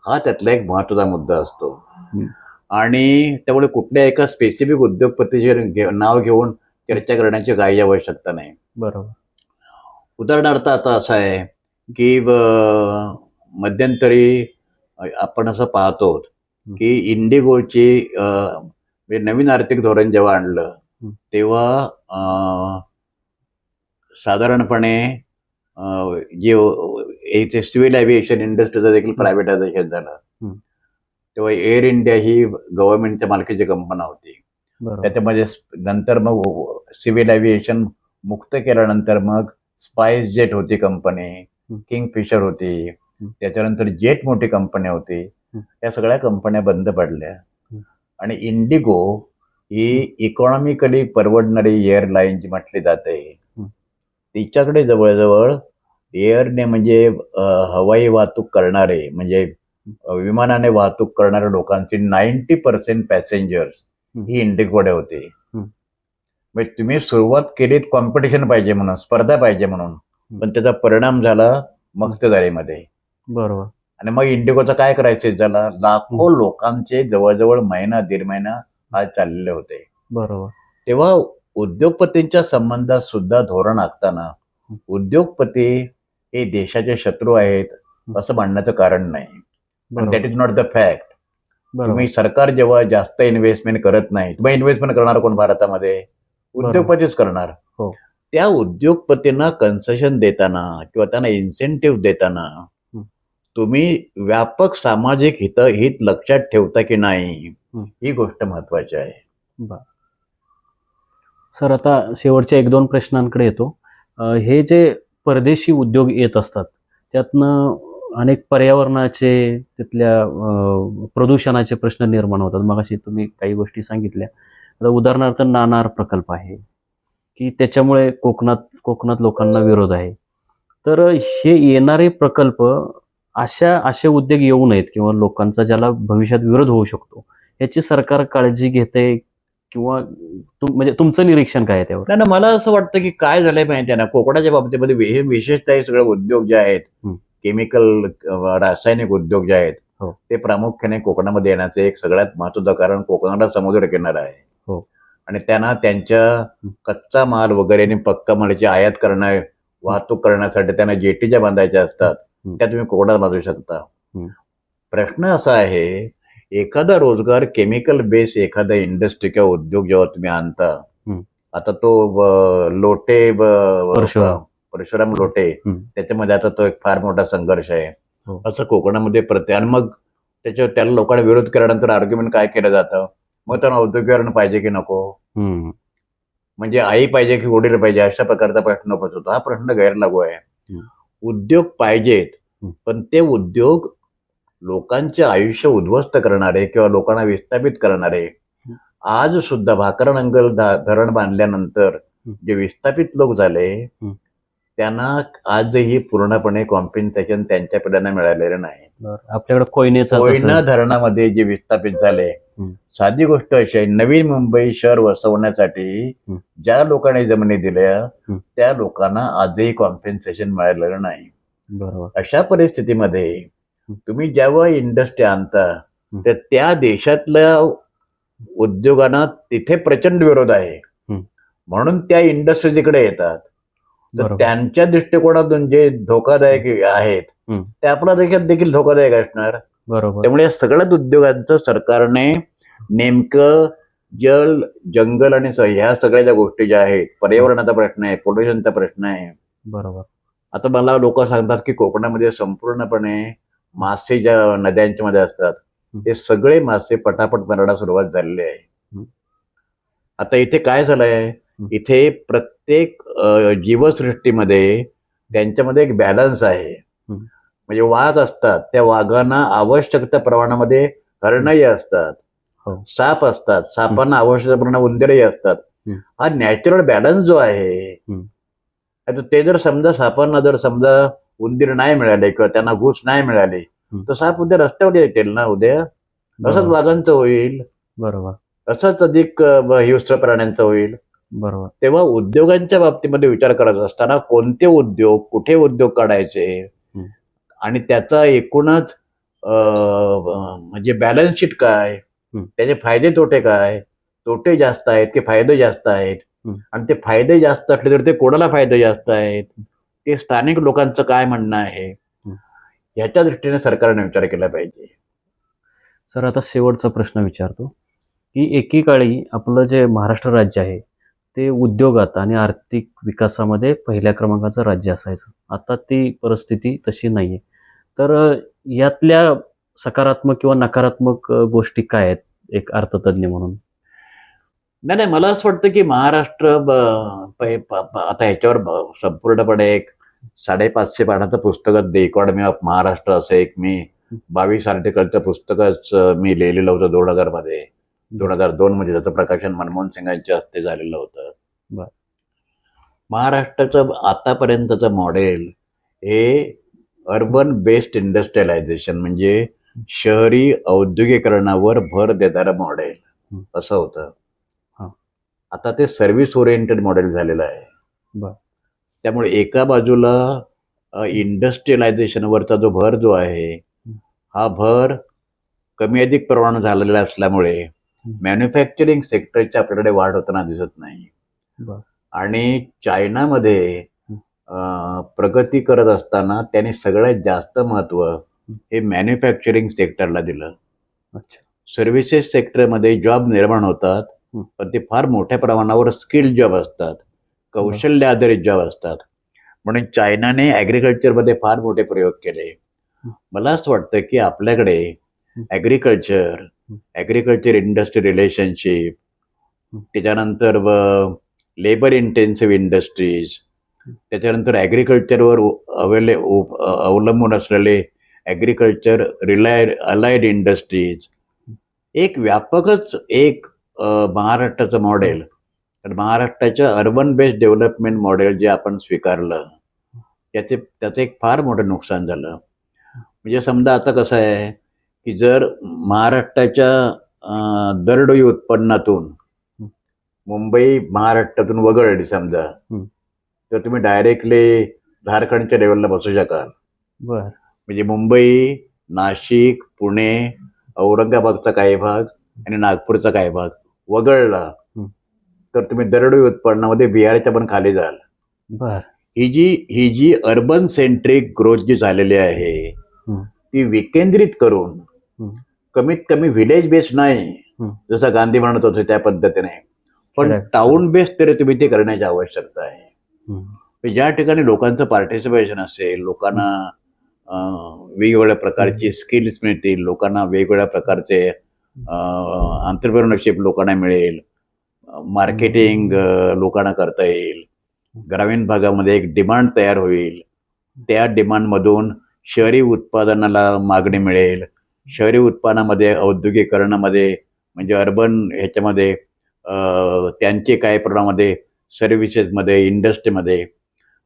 हा त्यातला एक महत्वाचा मुद्दा असतो. आणि त्यामुळे कुठल्या एका स्पेसिफिक उद्योगपतीचे नाव घेऊन चर्चा करण्याची काही आवश्यकता नाही. बरोबर. उदाहरणार्थ आता असं आहे की मध्यंतरी आपण असं पाहतो की इंडिगोची नवीन आर्थिक धोरण जेव्हा आणलं तेव्हा साधारणपणे जे सिव्हिल एव्हिएशन इंडस्ट्रीचं देखील प्रायव्हेटायझेशन झालं. तेव्हा एअर इंडिया ही गव्हर्नमेंटच्या मालकीची कंपनी होती. त्याच्यामध्ये नंतर मग सिव्हिल एव्हिएशन मुक्त केल्यानंतर मग स्पाइस जेट होती कंपनी, किंगफिशर होती, त्याच्यानंतर जेट मोठी कंपनी होती. या सगळ्या कंपन्या बंद पडल्या आणि इंडिगो ही इकॉनॉमिकली परवडणारी एअरलाईन जी म्हटली जाते, तिच्याकडे जवळजवळ एअरने म्हणजे हवाई वाहतूक करणारे म्हणजे विमानाने वाहतूक करणाऱ्या लोकांची 90% पॅसेंजर्स ही इंडिगोकडे होती. म्हणजे तुम्ही सुरुवात केलीत कॉम्पिटिशन पाहिजे म्हणून, स्पर्धा पाहिजे म्हणून, पण त्याचा परिणाम झाला मक्तेदारीमध्ये. बरोबर. आणि मग इंडिगोचं काय करायचं झाला, लाखो लोकांचे जवळजवळ महिना दीड महिना हाल चाललेले होते. बरोबर. तेव्हा उद्योगपतींच्या संबंधात सुद्धा धोरण आखताना उद्योगपती हे देशाचे शत्रू आहेत असं म्हणण्याचं कारण नाही. पण that is not the fact. तुम्ही सरकार जेव्हा जास्त इन्व्हेस्टमेंट करत नाही, तुम्ही इन्व्हेस्टमेंट करणार कोण भारतामध्ये? उद्योगपतीच करणार. त्या उद्योगपतींना कन्सेशन देताना किंवा त्यांना इन्सेंटिव्ह देताना तुम्ही व्यापक सामाजिक हित लक्षात ठेवता की नाही, ही गोष्ट महत्वाची आहे. सर, आता शेवटच्या 1-2 प्रश्नांकडे येतो. हे जे परदेशी उद्योग येत असतात त्यातनं अनेक पर्यावरणाचे, तिथल्या प्रदूषणाचे प्रश्न निर्माण होतात. मगाशी तुम्ही काही गोष्टी सांगितल्या. आता उदाहरणार्थ नाणार प्रकल्प आहे की त्याच्यामुळे कोकणात लोकांना विरोध आहे. तर हे येणारे प्रकल्प असे उद्योग येऊ नयेत किंवा लोकांचा ज्याला भविष्यात विरोध होऊ शकतो याची सरकार काळजी घेते किंवा म्हणजे तुमचं निरीक्षण काय आहे त्यावर? नाही, मला असं वाटतं की काय झालंय माहिती आहे ना, कोकणाच्या बाबतीमध्ये हे विशेषतः हे सगळे उद्योग जे आहेत, केमिकल रासायनिक उद्योग जे आहेत, ते प्रामुख्याने कोकणामध्ये येण्याचं एक सगळ्यात महत्वाचं कारण कोकणाला समुद्र किनारा आहे. आणि त्यांना त्यांच्या कच्चा माल वगैरे आणि पक्का मालाची आयात करणं, वाहतूक करण्यासाठी त्यांना जेटीच्या बांधायच्या असतात, त्या तुम्ही कोकणात बांधू शकता. प्रश्न असा आहे, एखादा रोजगार केमिकल बेस एखादा इंडस्ट्री किंवा उद्योग जेव्हा तुम्ही आणता, आता तो लोटे परशुराम लोटे, त्याच्यामध्ये आता तो एक फार मोठा संघर्ष आहे. असं कोकणामध्ये आणि मग त्याला लोकांना विरोध केल्यानंतर आर्ग्युमेंट काय केलं जातं, मग त्यांना औद्योगिकरण पाहिजे की नको, म्हणजे आई पाहिजे की वडील पाहिजे, अशा प्रकारचा प्रश्न होतो. हा प्रश्न गैरलागू आहे. उद्योग पाहिजेत, पण ते उद्योग लोकांचे आयुष्य उद्ध्वस्त करणारे किंवा लोकांना विस्थापित करणारे. आज सुद्धा भाकरनंगल धरण बांधल्यानंतर जे विस्थापित लोक झाले त्यांना आजही पूर्णपणे कॉम्पेन्सेशन त्यांच्या पिढ्यांना मिळालेलं नाही. आपल्याकडे कोयना धरणामध्ये जे विस्थापित झाले, साधी गोष्ट अशी आहे, नवीन मुंबई शहर वसवण्यासाठी ज्या लोकांनी जमिनी दिल्या त्या लोकांना आजही कॉम्पेन्सेशन मिळालेलं नाही. अशा परिस्थितीमध्ये तुम्ही जेव्हा इंडस्ट्री आणता तर त्या देशातल्या उद्योगांना तिथे प्रचंड विरोध आहे, म्हणून त्या इंडस्ट्रीज इकडे येतात. तर त्यांच्या दृष्टिकोनातून जे धोकादायक आहेत ते आपल्या देशात देखील धोकादायक असणार. त्यामुळे सगळ्याच उद्योगांचं सरकारने नेमकं जल, जंगल आणि ह्या सगळ्या ज्या गोष्टी ज्या आहेत, पर्यावरणाचा प्रश्न आहे, पोल्युशनचा प्रश्न आहे. आता मला लोक सांगतात की कोकणामध्ये संपूर्णपणे मासे ज्या नद्यांच्या मध्ये असतात ते सगळे मासे पटापट मरायला सुरुवात झालेली आहे. आता इथे काय झालंय, इथे प्रत्येक जीवसृष्टीमध्ये त्यांच्यामध्ये एक बॅलन्स आहे. म्हणजे वाघ असतात, त्या वाघांना आवश्यक त्या प्रमाणामध्ये हरणही असतात, साप असतात, सापांना आवश्यक प्रमाणात उंदीरही असतात. हा नॅचरल बॅलन्स जो आहे, आता ते जर सापांना जर समजा उंदीर नाही मिळाले किंवा त्यांना घुस नाही मिळाली तर साप उद्या रस्त्यावर येतील ना उद्या. असंच वाघांचं होईल, असंच अधिक हिंस्र प्राण्यांचं होईल. तेव्हा उद्योगांच्या बाबतीमध्ये विचार करत असताना कोणते उद्योग, कुठे उद्योग काढायचे आणि त्याचा एकूणच म्हणजे बॅलन्स शीट काय, त्याचे फायदे तोटे काय, तोटे जास्त आहेत की फायदे जास्त आहेत, आणि ते फायदे जास्त असले तर ते कोणाला फायदे जास्त आहेत, ते स्थानिक लोकांचं काय म्हणणं आहे, याच्या दृष्टीने सरकारने विचार केला पाहिजे. सर, आता शेवटचा प्रश्न विचारतो की एकीकाळी आपलं जे महाराष्ट्र राज्य आहे ते उद्योगात आणि आर्थिक विकासामध्ये पहिल्या क्रमांकाचं राज्य असायचं. आता ती परिस्थिती तशी नाहीये. तर यातल्या सकारात्मक किंवा नकारात्मक गोष्टी काय आहेत एक अर्थतज्ञ म्हणून? नाही, मला असं वाटतं की महाराष्ट्र आता ह्याच्यावर संपूर्णपणे एक 550 पानाचं पुस्तकच द इकॉनॉमी ऑफ महाराष्ट्र असं एक मी 22 आर्टिकलचं पुस्तकच मी लिहिलेलं होतं 2002 मध्ये. त्याचं प्रकाशन मनमोहन सिंगांच्या हस्ते झालेलं होतं. बरं. महाराष्ट्राचं आतापर्यंतचं मॉडेल हे अर्बन बेस्ड इंडस्ट्रियलायझेशन म्हणजे शहरी औद्योगिकरणावर भर देणारं मॉडेल असं होतं. आता ते सर्व्हिस ओरिएंटेड मॉडेल झालेलं आहे. बरं. त्यामुळे एका बाजूला इंडस्ट्रियलायझेशनवरचा भर जो आहे हा भर कमी अधिक प्रमाणात झालेला असल्यामुळे मॅन्युफॅक्चरिंग सेक्टरची आपल्याकडे वाढ होताना दिसत नाही. बरं. आणि चायनामध्ये प्रगती करत असताना त्यांनी सगळ्यात जास्त महत्त्व हे मॅन्युफॅक्चरिंग सेक्टरला दिलं. अच्छा. सर्व्हिसेस सेक्टरमध्ये जॉब निर्माण होतात, पण ते फार मोठ्या प्रमाणावर स्किल्ड जॉब असतात, कौशल्य आधारित जॉब असतात. म्हणून चायनाने ॲग्रिकल्चरमध्ये फार मोठे प्रयोग केले. मला असं वाटतं की आपल्याकडे ॲग्रिकल्चर इंडस्ट्री रिलेशनशिप, त्याच्यानंतर लेबर इंटेन्सिव्ह इंडस्ट्रीज, त्याच्यानंतर ॲग्रिकल्चरवर अवलंबून असलेले ॲग्रिकल्चर अलाइड इंडस्ट्रीज, एक व्यापकच एक महाराष्ट्राचं मॉडेल. तर महाराष्ट्राच्या अर्बन बेस्ड डेव्हलपमेंट मॉडेल जे आपण स्वीकारलं त्याचं एक फार मोठं नुकसान झालं. म्हणजे समजा आता कसं आहे की जर महाराष्ट्राच्या दरडोई उत्पन्नातून मुंबई महाराष्ट्रातून वगळली समजा, तर तुम्ही डायरेक्टली झारखंडच्या लेवलला बसू शकाल. बरं. म्हणजे मुंबई, नाशिक, पुणे, औरंगाबादचा काही भाग आणि नागपूरचा काही भाग वगळला तर तुम्ही दरडोई उत्पन्नामध्ये बिहारच्या पण खाली जाल. बरं. ही जी अर्बन सेंट्रिक ग्रोथ जी झालेली आहे ती विकेंद्रित करून कमीत कमी व्हिलेज बेस्ड नाही, जसं गांधी म्हणत होते त्या पद्धतीने, पण टाउन बेस्ड तरी तुम्ही ते करण्याची आवश्यकता आहे. ज्या ठिकाणी लोकांचं पार्टिसिपेशन असेल, लोकांना वेगवेगळ्या प्रकारची स्किल्स मिळतील, लोकांना वेगवेगळ्या प्रकारचे एंटरप्रेन्योरशिप लोकांना मिळेल, मार्केटिंग लोकांना करता येईल, ग्रामीण भागामध्ये एक डिमांड तयार होईल, त्या डिमांडमधून शहरी उत्पादनाला मागणी मिळेल, शहरी उत्पादनामध्ये औद्योगिकरणामध्ये म्हणजे अर्बन ह्याच्यामध्ये त्यांचे काही प्रमाणामध्ये सर्व्हिसेसमध्ये इंडस्ट्रीमध्ये.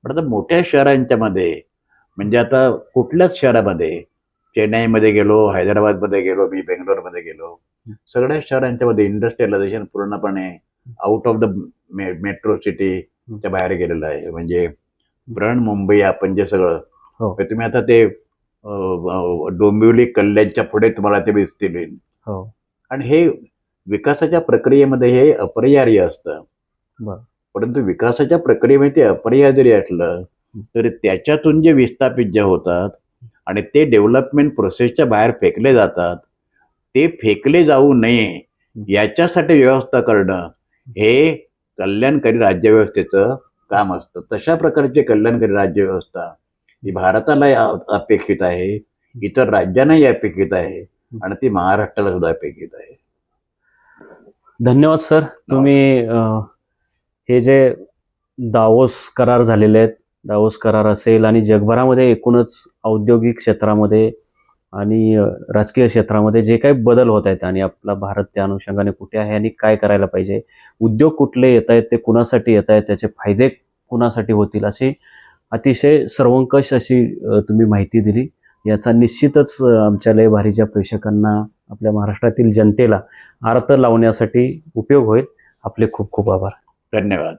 पण आता मोठ्या शहरांच्यामध्ये म्हणजे आता कुठल्याच शहरामध्ये, चेन्नईमध्ये गेलो, हैदराबादमध्ये गेलो, मी बेंगलोरमध्ये गेलो, सगळ्या शहरांच्यामध्ये इंडस्ट्रियलायझेशन पूर्णपणे आउट ऑफ द मेट्रो सिटीच्या बाहेर गेलेलं आहे. म्हणजे ब्रहण मुंबई आपण जे सगळं तुम्ही आता ते डोंबिवली कल्याणच्या पुढे तुम्हाला ते दिसतील. आणि हे विकासाच्या प्रक्रियेमध्ये हे अपरिहार्य असतं. परंतु विकासाच्या प्रक्रियेमध्ये ते अपरिहार्य जरी असलं तर त्याच्यातून जे विस्थापित जे होतात आणि ते डेव्हलपमेंट प्रोसेसच्या बाहेर फेकले जातात, ते फेकले जाऊ नये याच्यासाठी व्यवस्था करणं हे कल्याणकारी राज्यव्यवस्थेचं काम असतं. तशा प्रकारची कल्याणकारी राज्यव्यवस्था ही भारताला अपेक्षित आहे, इतर राज्यांनाही अपेक्षित आहे आणि ती महाराष्ट्राला सुद्धा अपेक्षित आहे. धन्यवाद सर. तुम्ही हे जे दावोस करार झालेले आहेत, दावोस करार असेल आणि जगभरामध्ये एकूणच औद्योगिक क्षेत्रामध्ये आणि राजकीय क्षेत्रामध्ये जे काही बदल होत आहेत आणि आपला भारत त्या अनुषंगाने कुठे आहे आणि काय करायला पाहिजे, उद्योग कुठले येत आहेत, ते कुणासाठी येत आहेत, त्याचे फायदे कुणासाठी होतील, अशी अतिशय सर्वंकष अशी तुम्ही माहिती दिली. याचा निश्चितच आमच्या लय भारीच्या प्रेक्षकांना, आपल्या महाराष्ट्रातील जनतेला अर्थ लावण्यासाठी उपयोग होईल. आपले खूप खूप आभार. धन्यवाद.